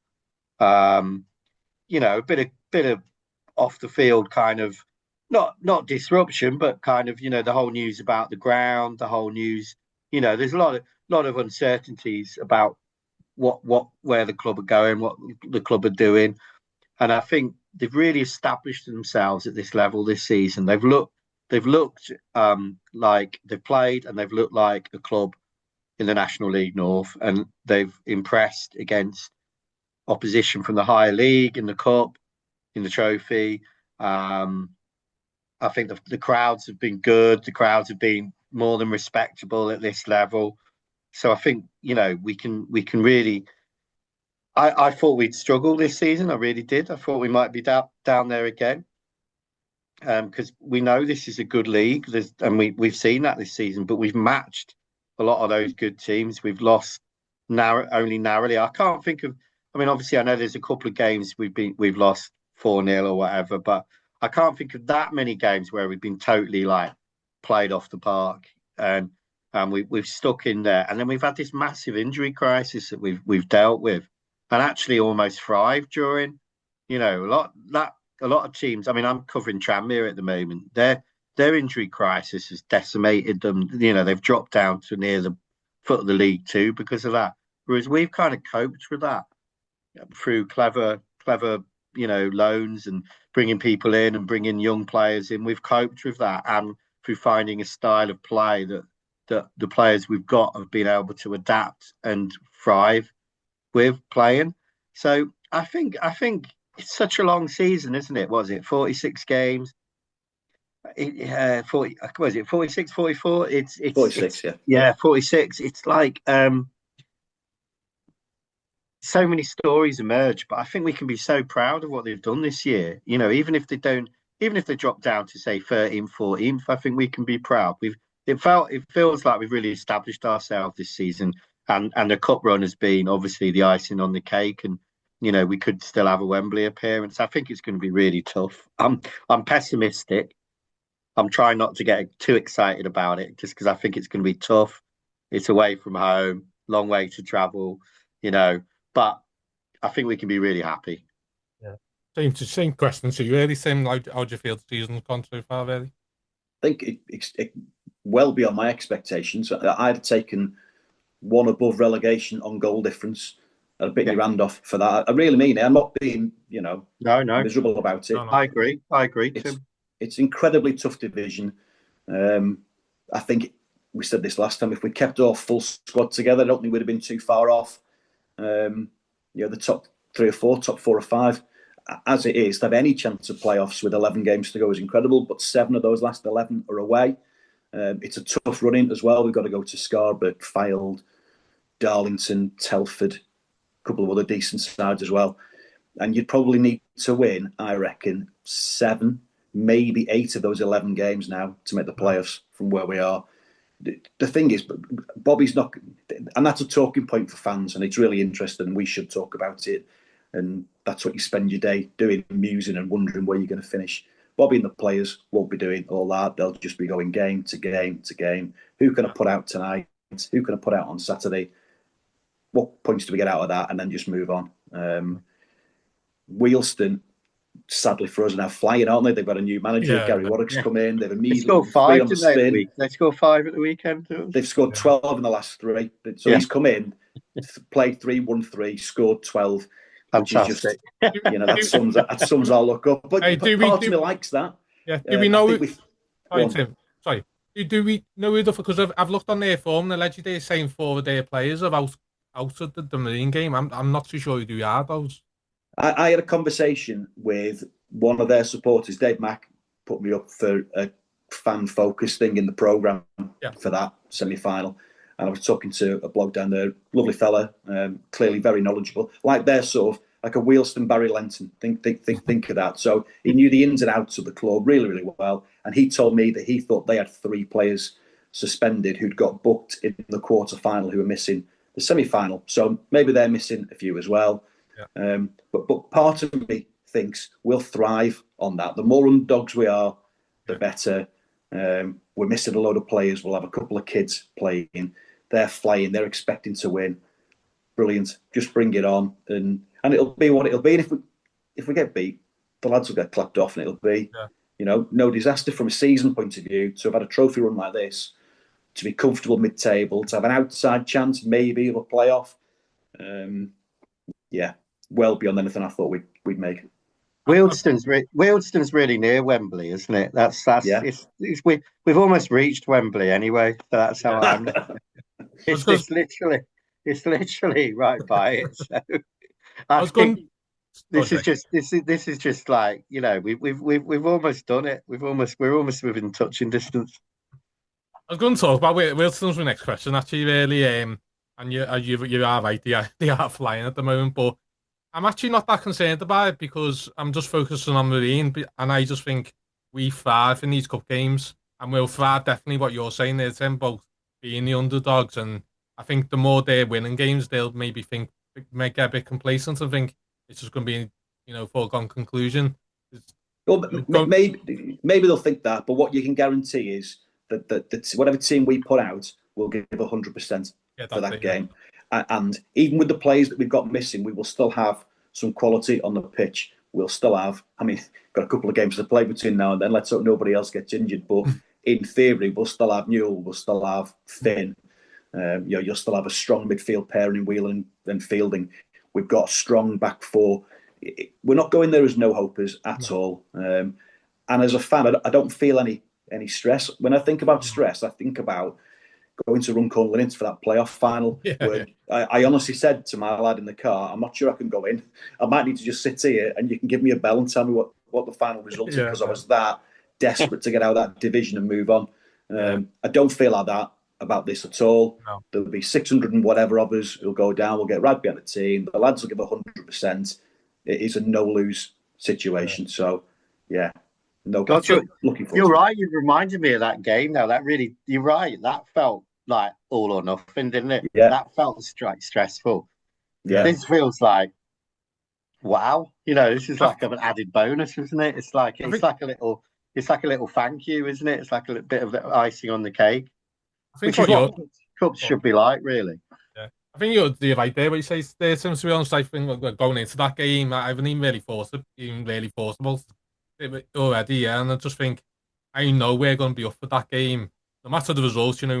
C: A bit of off the field kind of not disruption, but kind of the whole news about the ground, the whole news. There's a lot of uncertainties about where the club are going, what the club are doing, and I think they've really established themselves at this level this season. They've looked like they've played, and they've looked like a club in the National League North, and they've impressed against opposition from the higher league, in the cup, in the trophy. I think the crowds have been good. The crowds have been more than respectable at this level. So I think we can really. I thought we'd struggle this season. I really did. I thought we might be down there again, because we know this is a good league, and we've seen that this season. But we've matched a lot of those good teams. We've lost only narrowly. I can't think of. I mean, obviously, I know there's a couple of games we've lost 4-0 or whatever, but I can't think of that many games where we've been totally played off the park, and we've stuck in there. And then we've had this massive injury crisis that we've dealt with, and actually almost thrived during. A lot of teams. I mean, I'm covering Tranmere at the moment. Their injury crisis has decimated them. They've dropped down to near the foot of the League Two because of that. Whereas we've kind of coped with that through clever loans and bringing people in and bringing young players in. We've coped with that, and through finding a style of play that the players we've got have been able to adapt and thrive with playing. So I think it's such a long season, isn't it? Was it 46 games? 40, was it 46, 44? It's
B: 46, yeah.
C: Yeah, 46. It's so many stories emerge, but I think we can be so proud of what they've done this year. Even if they drop down to say 13th, 14th, I think we can be proud. It feels like we've really established ourselves this season, and the cup run has been obviously the icing on the cake, and we could still have a Wembley appearance. I think it's going to be really tough. I'm pessimistic. I'm trying not to get too excited about it, just because I think it's going to be tough. It's away from home, long way to travel, but I think we can be really happy.
A: Yeah. Same question to you, really. Same, like, how do you feel the season's gone so far, really?
B: I think it well beyond my expectations. I'd taken one above relegation on goal difference. I'd bitten your hand off for that. I really mean it. I'm not being,
C: No.
B: miserable about it.
A: No, no.
C: I agree, Tim.
B: It's incredibly tough division. I think we said this last time. If we kept our full squad together, I don't think we'd have been too far off. The top 3 or 4, top 4 or 5. As it is, to have any chance of playoffs with 11 games to go is incredible. But 7 of those last 11 are away. It's a tough run-in as well. We've got to go to Scarborough, Fylde, Darlington, Telford, a couple of other decent sides as well. And you'd probably need to win, I reckon, 7, maybe 8 of those 11 games now to make the playoffs from where we are. The thing is, Bobby's not, and that's a talking point for fans, and it's really interesting. We should talk about it, and that's what you spend your day doing, musing and wondering where you're going to finish. Bobby and the players won't be doing all that. They'll just be going game to game to game. Who can I put out tonight? Who can I put out on Saturday? What points do we get out of that? And then just move on. Wealdstone, sadly for us, are now flying, aren't they? They've got a new manager, Gary Waddock's come in. They've immediately
C: scored 5, didn't they? They scored 5 at the weekend.
B: They've scored 12 in the last 3. So he's come in, played 3, won 3, scored 12.
C: Fantastic.
B: Which is just, that sums our luck up. But part of me likes that.
A: Yeah. Do we know? Sorry, Tim. Sorry. Do we know who because I've looked on their form. Allegedly, they're saying 4 of their players are out of the Marine game. I'm not too sure who you are those.
B: I had a conversation with one of their supporters. Dave Mack put me up for a fan focus thing in the programme for that semi-final. And I was talking to a bloke down there, lovely fella, clearly very knowledgeable, like they're sort of like a Wealdstone Barry Lenton. Think of that. So he knew the ins and outs of the club really, really well. And he told me that he thought they had 3 players suspended who'd got booked in the quarter-final who were missing the semi-final. So maybe they're missing a few as well. Yeah. But part of me thinks we'll thrive on that. The more underdogs we are, the better. We're missing a load of players. We'll have a couple of kids playing. They're flying. They're expecting to win. Brilliant. Just bring it on, and it'll be what it'll be. And if we get beat, the lads will get clapped off, and it'll be no disaster from a season point of view. To have had a trophy run like this, to be comfortable mid-table, to have an outside chance maybe of a playoff. Well beyond anything I thought we'd make.
C: Wealdstone's really near Wembley, isn't it? That's we've almost reached Wembley anyway. So that's how I'm. It's literally right by it. So I think this is just like we've almost done it. We're almost within touching distance.
A: I was going to talk about Wealdstone's my next question actually, really. And you are right, they are flying at the moment, but I'm actually not that concerned about it because I'm just focusing on Marine, and I just think we thrive in these cup games, and we'll thrive definitely what you're saying there, Tim, about being the underdogs. And I think the more they're winning games, they'll maybe get a bit complacent and think it's just going to be, foregone conclusion.
B: Well, maybe they'll think that, but what you can guarantee is that whatever team we put out will give 100% for that game. And even with the players that we've got missing, we will still have some quality on the pitch. We'll still have, got a couple of games to play between now and then. Let's hope nobody else gets injured. But in theory, we'll still have Newell, we'll still have Finn. You'll still have a strong midfield pairing in Whelan and Fielding. We've got a strong back 4. We're not going there as no-hopers at all. And as a fan, I don't feel any stress. When I think about stress, I think about going to Runcorn Lynn for that playoff final. I honestly said to my lad in the car, I'm not sure I can go in. I might need to just sit here and you can give me a bell and tell me what the final result is, because I was that desperate to get out of that division and move on. I don't feel like that about this at all. No. There'll be 600 and whatever of us who'll go down. We'll get right behind the team. The lads will give 100%. It is a no-lose situation. So, no.
C: God, looking forward. You're right. You've reminded me of that game now. You're right. That felt like all or nothing, didn't it?
B: Yeah.
C: That felt stressful.
B: Yeah.
C: This feels like, wow. This is like an added bonus, isn't it? It's like a little thank you, isn't it? It's like a little bit of the icing on the cake, which is what cups should be like, really.
A: Yeah. I think you're right there. What you say there, Tim, to be honest, I think we're going into that game, I haven't even really forcible already, yeah. And I just think I know we're going to be up for that game, no matter the results. You know,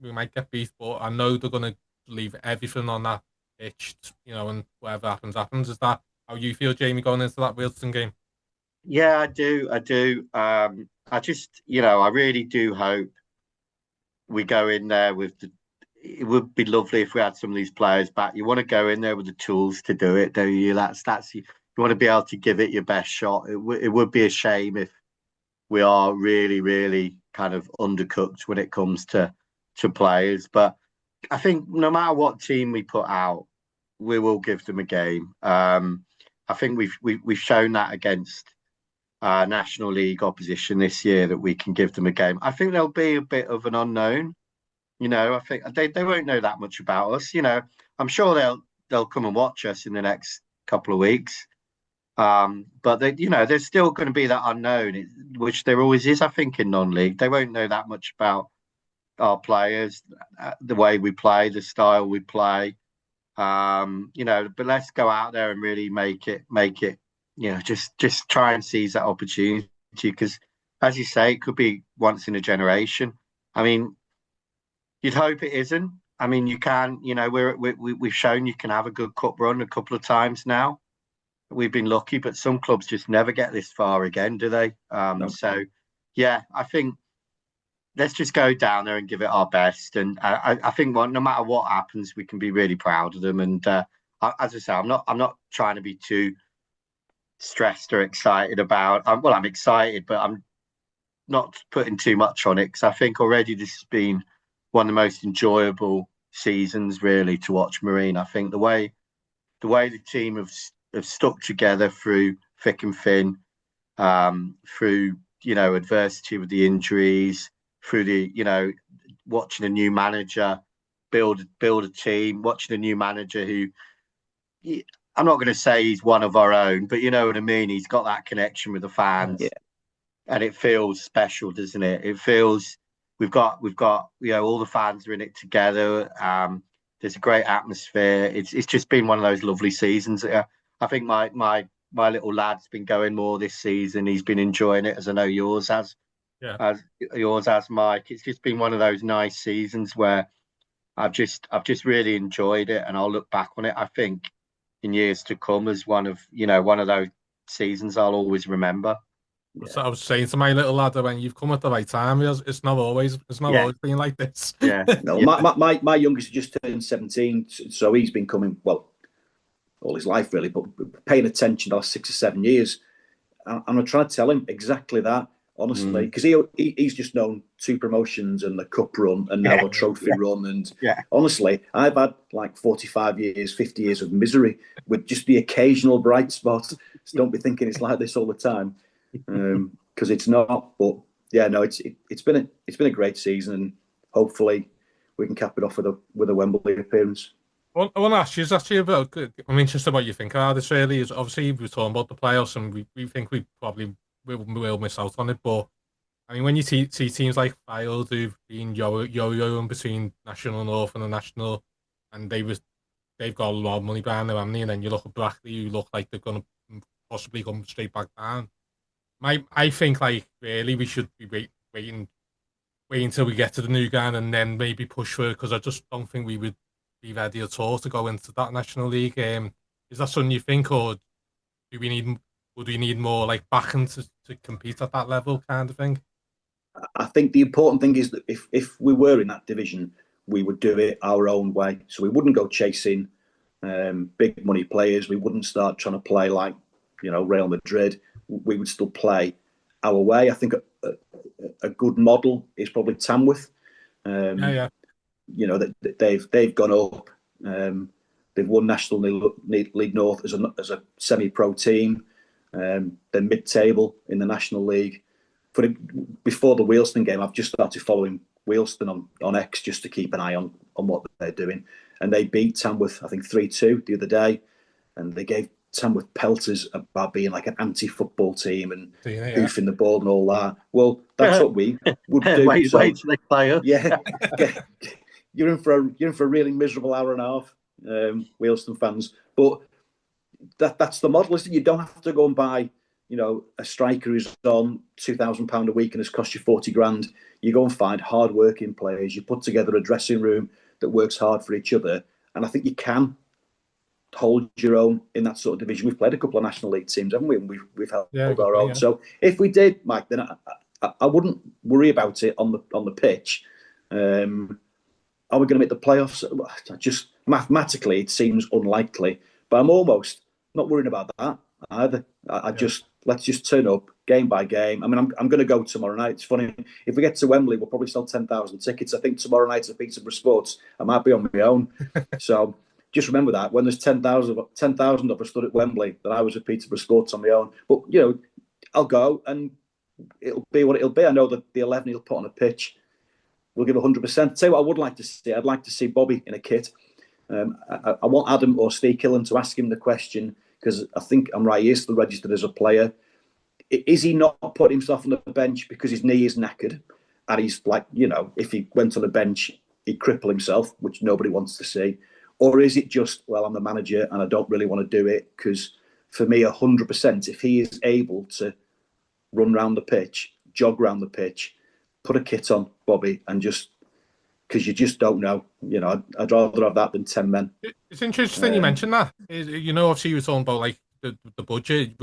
A: we might get beat, but I know they're going to leave everything on that pitch. You know, and whatever happens, happens. Is that how you feel, Jamie, going into that Wilson game?
C: Yeah, I do. I do. I just, I really do hope we go in there with the. It would be lovely if we had some of these players back. You want to go in there with the tools to do it, don't you? You want to be able to give it your best shot. It would be a shame if we are really, really kind of undercooked when it comes to players. But I think no matter what team we put out, we will give them a game. I think we've shown that against National League opposition this year that we can give them a game. I think there'll be a bit of an unknown. I think they won't know that much about us. I'm sure they'll come and watch us in the next couple of weeks. But there's still going to be that unknown, which there always is, I think, in non-league. They won't know that much about our players, the way we play, the style we play. But let's go out there and really make it. Just try and seize that opportunity because, as you say, it could be once in a generation. I mean, you'd hope it isn't. I mean, you can. We've shown you can have a good cup run a couple of times now. We've been lucky, but some clubs just never get this far again, do they?
B: No.
C: So, yeah, I think let's just go down there and give it our best. And I think no matter what happens, we can be really proud of them. And as I say, I'm not trying to be too stressed or excited about. I'm excited, but I'm not putting too much on it because I think already this has been one of the most enjoyable seasons really to watch Marine. I think the way the team have stuck together through thick and thin, through adversity with the injuries, through the watching a new manager build a team, watching a new manager who I'm not going to say he's one of our own, but you know what I mean. He's got that connection with the fans, and it feels special, doesn't it? It feels we've got all the fans are in it together. There's a great atmosphere. It's just been one of those lovely seasons. I think my little lad's been going more this season. He's been enjoying it, as I know yours has.
A: Yeah.
C: As yours has, Mike. It's just been one of those nice seasons where I've just really enjoyed it, and I'll look back on it, I think, in years to come as one of those seasons I'll always remember.
A: So I was saying to my little lad, when you've come at the right time, it's not always been like this.
C: Yeah.
B: No, my youngest just turned 17, so he's been coming all his life really, but paying attention the last 6 or 7 years. And I'm trying to tell him exactly that, honestly, because he's just known 2 promotions and the cup run and now a trophy run. And honestly, I've had like 45 years, 50 years of misery with just the occasional bright spot. So don't be thinking it's like this all the time, because it's not. But yeah, no, it's been a great season, and hopefully we can cap it off with a Wembley appearance.
A: I want to ask you, is actually about, I'm interested what you think of this really. Is obviously we're talking about the playoffs and we think we probably will miss out on it, but I mean when you see teams like Fylde who've been yo-yoing between National North and the National, and they've got a lot of money behind them, haven't they? And then you look at Brackley, who look like they're going to possibly come straight back down. I think like really we should be waiting until we get to the new game and then maybe push for it, because I just don't think we would be ready at all to go into that National League. Is that something you think, or would we need more like backing to compete at that level, kind of thing?
B: I think the important thing is that if we were in that division, we would do it our own way. So we wouldn't go chasing big money players. We wouldn't start trying to play like Real Madrid. We would still play our way. I think a good model is probably Tamworth. That they've gone up. They've won National League North as a semi-pro team. They're mid-table in the National League. Before the Wealdstone game, I've just started following Wealdstone on X just to keep an eye on what they're doing. And they beat Tamworth, I think 3-2 the other day, and they gave Tamworth pelters about being like an anti-football team and hoofing the ball and all that. Well, that's what we would do.
C: Wait till they play us.
B: Yeah, you're in for a really miserable hour and a half, Wealdstone fans. But that's the model, isn't it? You don't have to go and buy, a striker who's on £2,000 a week and has cost you 40 grand. You go and find hard-working players. You put together a dressing room that works hard for each other, and I think you can hold your own in that sort of division. We've played a couple of National League teams, haven't we? And we've held our own. Yeah. So if we did, Mike, then I wouldn't worry about it on the pitch. Are we going to make the playoffs? Just mathematically, it seems unlikely. But I'm almost not worrying about that either. Let's just turn up game by game. I mean, I'm going to go tomorrow night. It's funny, if we get to Wembley, we'll probably sell 10,000 tickets. I think tomorrow night at Peterborough Sports, I might be on my own. So just remember that when there's 10,000 of us stood at Wembley, that I was at Peterborough Sports on my own. But I'll go and it'll be what it'll be. I know that the 11 he'll put on a pitch will give 100%. Tell you what I would like to see. I'd like to see Bobby in a kit. I want Adam or Steve Killen to ask him the question, because I think I'm right, he is still registered as a player. Is he not putting himself on the bench because his knee is knackered? And he's like, if he went on the bench, he'd cripple himself, which nobody wants to see. Or is it just, well, I'm the manager and I don't really want to do it? Because for me, 100%, if he is able to run around the pitch, jog around the pitch, put a kit on, Bobby, and just, because you just don't know. I'd rather have that than 10 men.
A: It's interesting you mentioned that. Obviously you were talking about like the budget.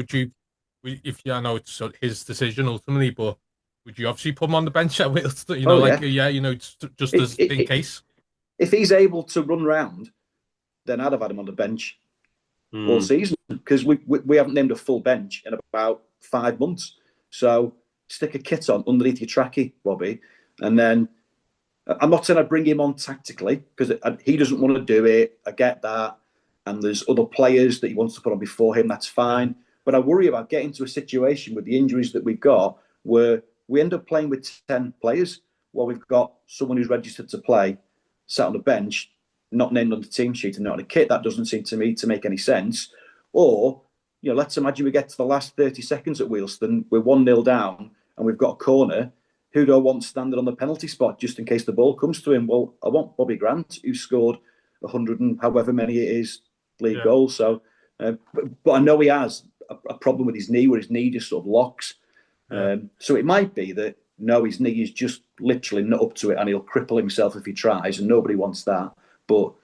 A: I know it's his decision ultimately, but would you obviously put him on the bench at Wealdstone? In case.
B: If he's able to run round, then I'd have had him on the bench all season, because we haven't named a full bench in about 5 months. So stick a kit on underneath your trackie, Bobby, and then I'm not saying I'd bring him on tactically, because he doesn't want to do it. I get that. And there's other players that he wants to put on before him. That's fine. But I worry about getting to a situation with the injuries that we've got where we end up playing with 10 players while we've got someone who's registered to play sat on the bench, not named on the team sheet and not on a kit. That doesn't seem to me to make any sense. Or, let's imagine we get to the last 30 seconds at Wealdstone, we're 1-0 down and we've got a corner. Who do I want standing on the penalty spot just in case the ball comes to him? Well, I want Bobby Grant, who scored 100 and however many it is league goals. So, but I know he has a problem with his knee, where his knee just sort of locks. So it might be that his knee is just literally not up to it, and he'll cripple himself if he tries, and nobody wants that. But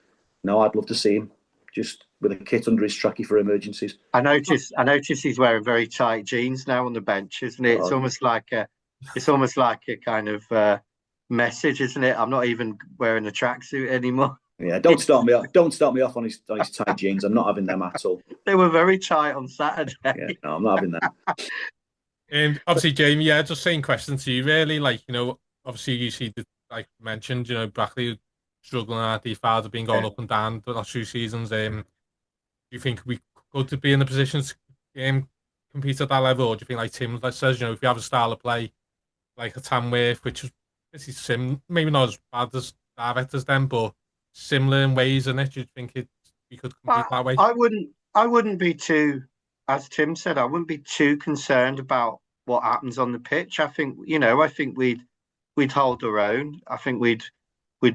B: no, I'd love to see him just with a kit under his trackie for emergencies.
C: I notice he's wearing very tight jeans now on the bench, isn't it? It's almost like a kind of message, isn't it? I'm not even wearing a tracksuit anymore.
B: Yeah, don't start me off. Don't start me off on his tight jeans. I'm not having them at all.
C: They were very tight on Saturday.
B: Yeah, no, I'm not having them.
A: And obviously, Jamie, just same question to you, really. Like, obviously you see, like mentioned, Brackley struggling at the father being going up and down the last 2 seasons. Do you think we could be in a position to compete at that level, or do you think, like Tim says, if you have a style of play like a Tamworth, which is maybe not as bad as direct as them, but similar in ways, in it? Do you think we could compete that way?
C: I wouldn't be too, as Tim said, I wouldn't be too concerned about what happens on the pitch. I think we'd hold our own. I think we'd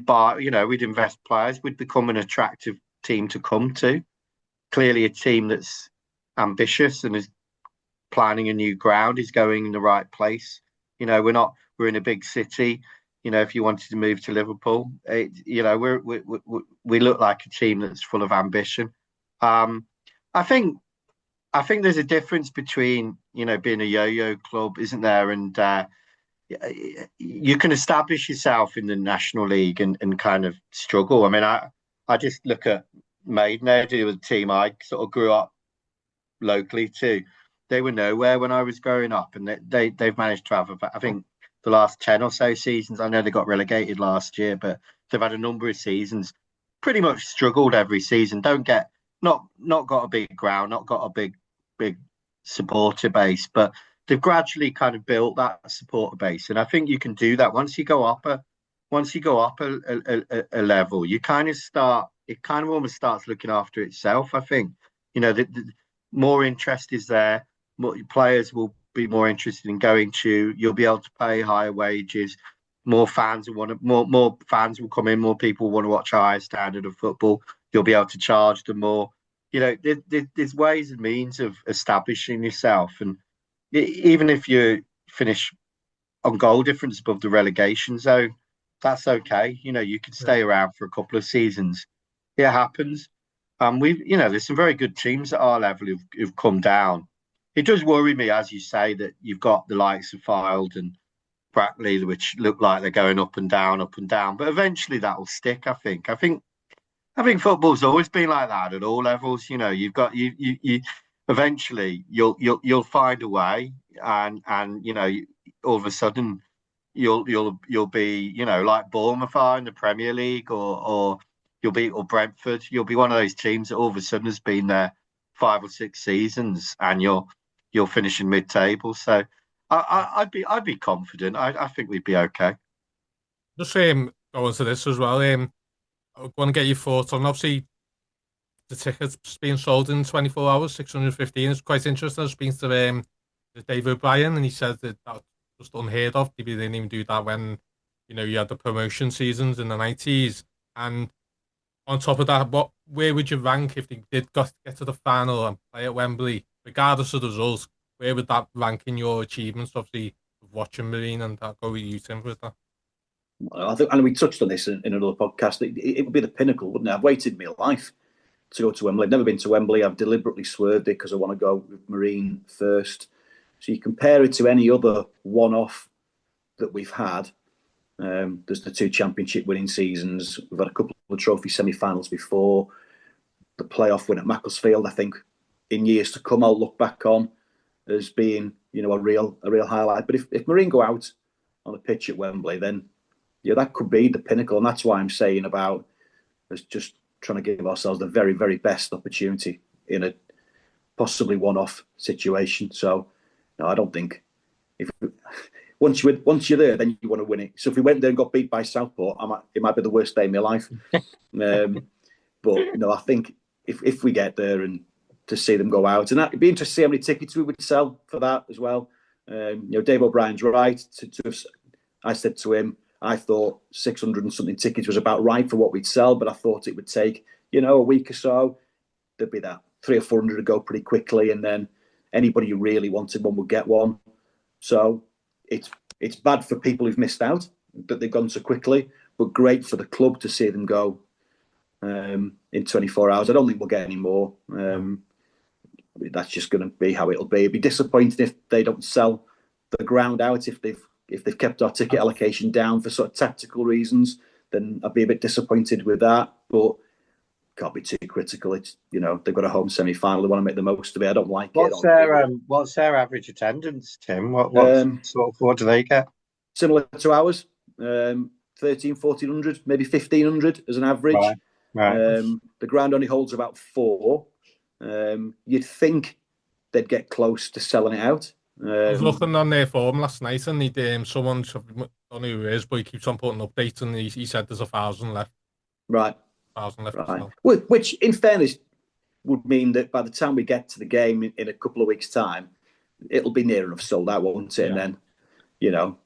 C: buy, we'd invest players. We'd become an attractive team to come to. Clearly, a team that's ambitious and is planning a new ground, is going in the right place. We're in a big city. If you wanted to move to Liverpool, we look like a team that's full of ambition. I think there's a difference between, being a yo-yo club, isn't there? And you can establish yourself in the National League and kind of struggle. I mean, I just look at Maidenhead, who was a team I sort of grew up locally to. They were nowhere when I was growing up, and they've managed to have, I think, the last 10 or so seasons. I know they got relegated last year, but they've had a number of seasons, pretty much struggled every season. Not got a big ground, not got a big supporter base, but they've gradually kind of built that supporter base. And I think you can do that once you go up a level. You kind of start. It kind of almost starts looking after itself. I think the more interest is there, more players will be more interested in going to. You'll be able to pay higher wages, more fans will want to, more fans will come in, more people want to watch a higher standard of football. You'll be able to charge them more. There's ways and means of establishing yourself, and even if you finish on goal difference above the relegation zone, that's okay. You can stay around for a couple of seasons. It happens. There's some very good teams at our level who've come down. It does worry me, as you say, that you've got the likes of Fylde and Brackley, which look like they're going up and down, up and down. But eventually that will stick, I think. I think football's always been like that at all levels. You've got you eventually you'll find a way, and all of a sudden you'll be like Bournemouth are in the Premier League, or Brentford. You'll be one of those teams that all of a sudden has been there 5 or 6 seasons, and you're finishing mid-table. So I'd be confident. I think we'd be okay.
A: Just go into this as well. I want to get your thoughts on, obviously, the tickets being sold in 24 hours, 615. It's quite interesting. I was speaking to Dave O'Brien, and he said that was just unheard of. They didn't even do that when you had the promotion seasons in the 90s. And on top of that, where would you rank if they did get to the final and play at Wembley, regardless of the results? Where would that rank in your achievements, obviously, of watching Marine, and that go with you, Tim, with that?
B: I think, and we touched on this in another podcast. It would be the pinnacle, wouldn't it? I've waited my life to go to Wembley. I've never been to Wembley. I've deliberately swerved it because I want to go with Marine first. So you compare it to any other one-off that we've had. There's the 2 championship winning seasons. We've had a couple of trophy semi-finals before. The playoff win at Macclesfield, I think, in years to come, I'll look back on as being, a real highlight. But if Marine go out on a pitch at Wembley, then that could be the pinnacle, and that's why I'm saying about us just trying to give ourselves the very, very best opportunity in a possibly one-off situation. So, no, I don't think once you're there, then you want to win it. So if we went there and got beat by Southport, it might be the worst day of my life. But I think if we get there and to see them go out, and it'd be interesting to see how many tickets we would sell for that as well. Dave O'Brien's right. I said to him, I thought 600 and something tickets was about right for what we'd sell, but I thought it would take, a week or so. There'd be that 300 or 400 to go pretty quickly, and then anybody who really wanted one would get one. So it's bad for people who've missed out that they've gone so quickly, but great for the club to see them go in 24 hours. I don't think we'll get any more. That's just going to be how it'll be. It'd be disappointing if they don't sell the ground out, if they've kept our ticket allocation down for sort of tactical reasons, then I'd be a bit disappointed with that. But can't be too critical. It's they've got a home semi-final. They want to make the most of it. I don't like it.
C: What's their average attendance, Tim? What do they get?
B: Similar to ours, 1,1400, maybe 1,500 as an average.
C: Right.
B: The ground only holds about 4. You'd think they'd get close to selling it out.
A: I was looking on their forum last night, and someone, I don't know who it is, but he keeps on putting updates, and he said there's 1,000 left.
B: Right.
A: 1,000 left.
B: Right. Which, in fairness, would mean that by the time we get to the game in a couple of weeks' time, it'll be near enough sold out, won't it? Yeah. And then,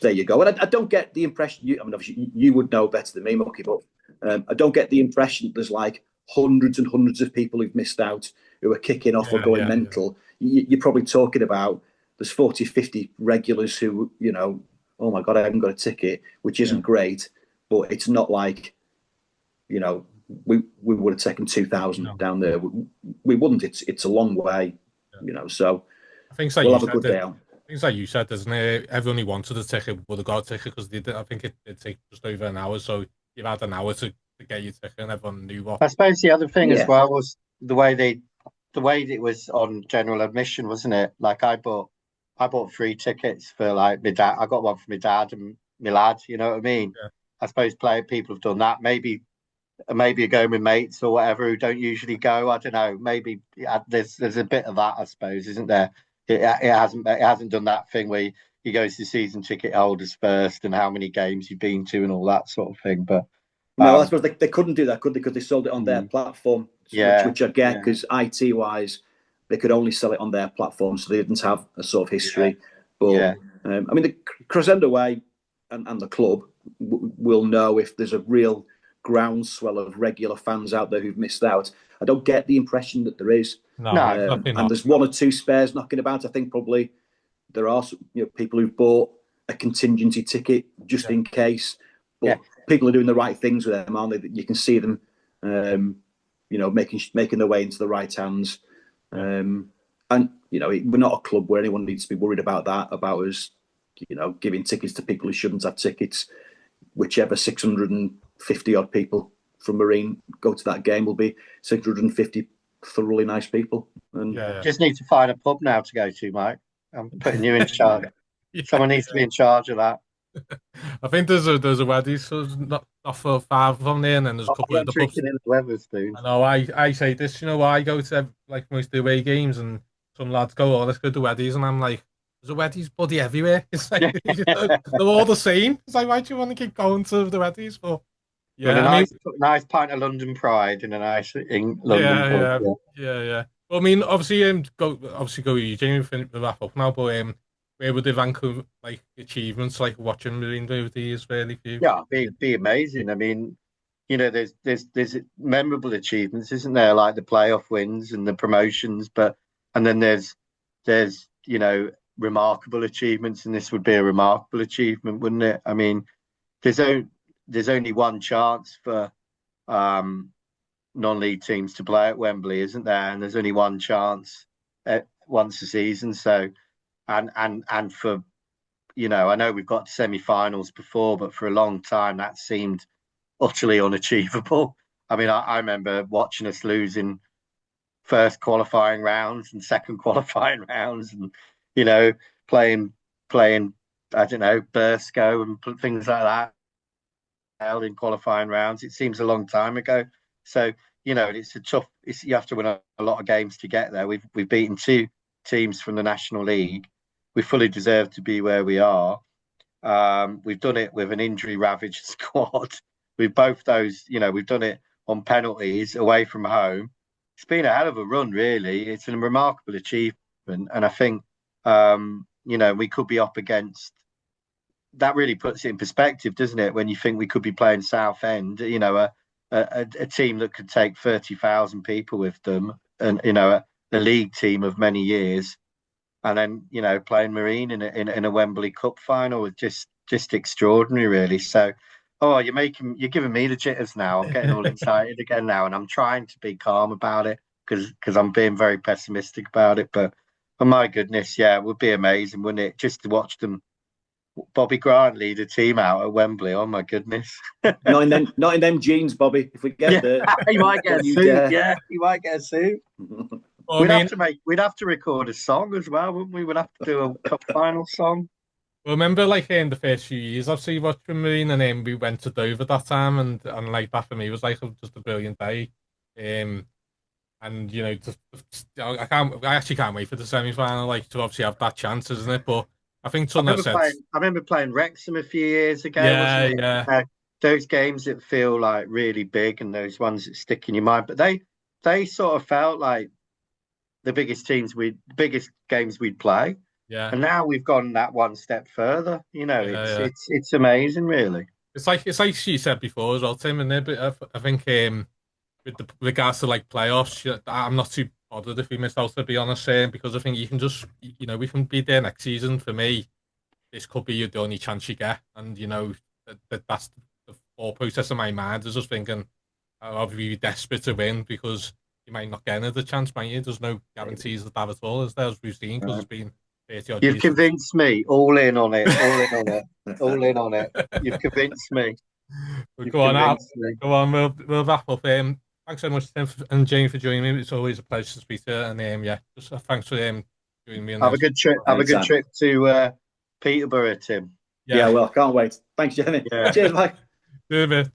B: there you go. And I don't get the impression, obviously you would know better than me, Mucky, but I don't get the impression there's like hundreds and hundreds of people who've missed out, who are kicking off or going mental. Yeah. You're probably talking about there's 40, 50 regulars who, oh my God, I haven't got a ticket, which isn't great, but it's not like, we would have taken 2,000 down there. We wouldn't. It's a long way, so
A: I think
B: we'll have a good day on.
A: Things like you said, doesn't it? Everyone who wanted a ticket would have got a ticket because I think it'd take just over an hour. So you've had an hour to get your ticket, and everyone knew what.
C: I suppose the other thing as well was the way it was on general admission, wasn't it? Like I bought 3 tickets for like my dad. I got one for my dad and my lad. You know what I mean? Yeah. I suppose people have done that. Maybe you're going with mates or whatever who don't usually go. I don't know. Maybe there's a bit of that, I suppose, isn't there? It hasn't done that thing where you go to season ticket holders first and how many games you've been to and all that sort of thing. But
B: no, I suppose they couldn't do that, could they? Because they sold it on their platform, which I get, because IT wise, they could only sell it on their platform, so they didn't have a sort of history. But I mean, the Crescendo way, and the club will know if there's a real groundswell of regular fans out there who've missed out. I don't get the impression that there is.
A: No,
B: and there's one or two spares knocking about. I think probably there are people who've bought a contingency ticket just in case. But people are doing the right things with them, aren't they? That you can see them, making their way into the right hands. And we're not a club where anyone needs to be worried about that. About us, giving tickets to people who shouldn't have tickets. Whichever 650 odd people from Marine go to that game will be 650 thoroughly nice people. And
C: just need to find a pub now to go to, Mike. I'm putting you in charge. Someone needs to be in charge of that.
A: I think there's a Weddies, so not for far from there, and then there's a couple of the pubs.
C: In the Wetherspoons.
A: I know. I say this. I go to like most of the away games, and some lads go, "Oh, let's go to Weddies," and I'm like, "There's a Weddies bloody everywhere." It's like they're all the same. It's like, why do you want to keep going to the Weddies for?
C: Yeah, nice pint of London Pride in a nice London pub.
A: Yeah. Well, I mean, obviously, go with you, Jamie. We wrap up now, but where would the rank of like achievements, like watching Marine over the years, really for you?
C: Yeah, be amazing. I mean, there's memorable achievements, isn't there? Like the playoff wins and the promotions, and then there's remarkable achievements, and this would be a remarkable achievement, wouldn't it? I mean, there's only one chance for non-league teams to play at Wembley, isn't there? And there's only one chance once a season. So, and for I know we've got semi-finals before, but for a long time that seemed utterly unachievable. I mean, I remember watching us losing first qualifying rounds and second qualifying rounds, and playing I don't know, Bursco and things like that held in qualifying rounds. It seems a long time ago. So it's a tough. You have to win a lot of games to get there. We've beaten two teams from the National League. We fully deserve to be where we are. We've done it with an injury-ravaged squad. We've both those. We've done it on penalties away from home. It's been a hell of a run, really. It's a remarkable achievement, and I think we could be up against. That really puts it in perspective, doesn't it? When you think we could be playing Southend, a team that could take 30,000 people with them, and a league team of many years, and then playing Marine in a Wembley Cup final was just extraordinary, really. So, you're giving me the jitters now. I'm getting all excited again now, and I'm trying to be calm about it because I'm being very pessimistic about it. But oh my goodness, it would be amazing, wouldn't it? Just to watch them. Bobby Grant lead a team out at Wembley. Oh my goodness!
B: not in them jeans, Bobby. If we get there,
C: he might get a suit. Yeah, he might get a suit. Well, we'd have to record a song as well, wouldn't we? We'd have to do a cup final song.
A: Well, remember, like in the first few years, I've seen watching Marine, and then we went to Dover that time, and like that for me was like just a brilliant day. And I actually can't wait for the semi-final, like to obviously have that chance, isn't it? But I think
C: I remember playing Wrexham a few years ago.
A: Yeah.
C: Those games that feel like really big, and those ones that stick in your mind. But they sort of felt like the biggest games we'd play.
A: Yeah.
C: And now we've gone that one step further. It's amazing, really.
A: It's like she said before as well, Tim. And I think with regards to like playoffs, I'm not too bothered if we missed out, to be honest, because I think you can just, we can be there next season. For me, this could be the only chance you get, and that's the whole process in my mind is just thinking, I'll be desperate to win because you might not get another chance, might you? There's no guarantees of that at all, is there? As we've seen, because it's been 30 odd years.
C: You've convinced me. All in on it. All in on it. You've convinced me.
A: Go on. We'll wrap up. Thanks so much, Tim and Jane, for joining me. It's always a pleasure to speak to you. And just thanks for joining me.
C: Have a good trip. Have a good trip to Peterborough, Tim.
B: Yeah, well, can't wait. Thanks, Jenny.
C: Yeah.
B: Cheers, Mike.
A: Do a bit.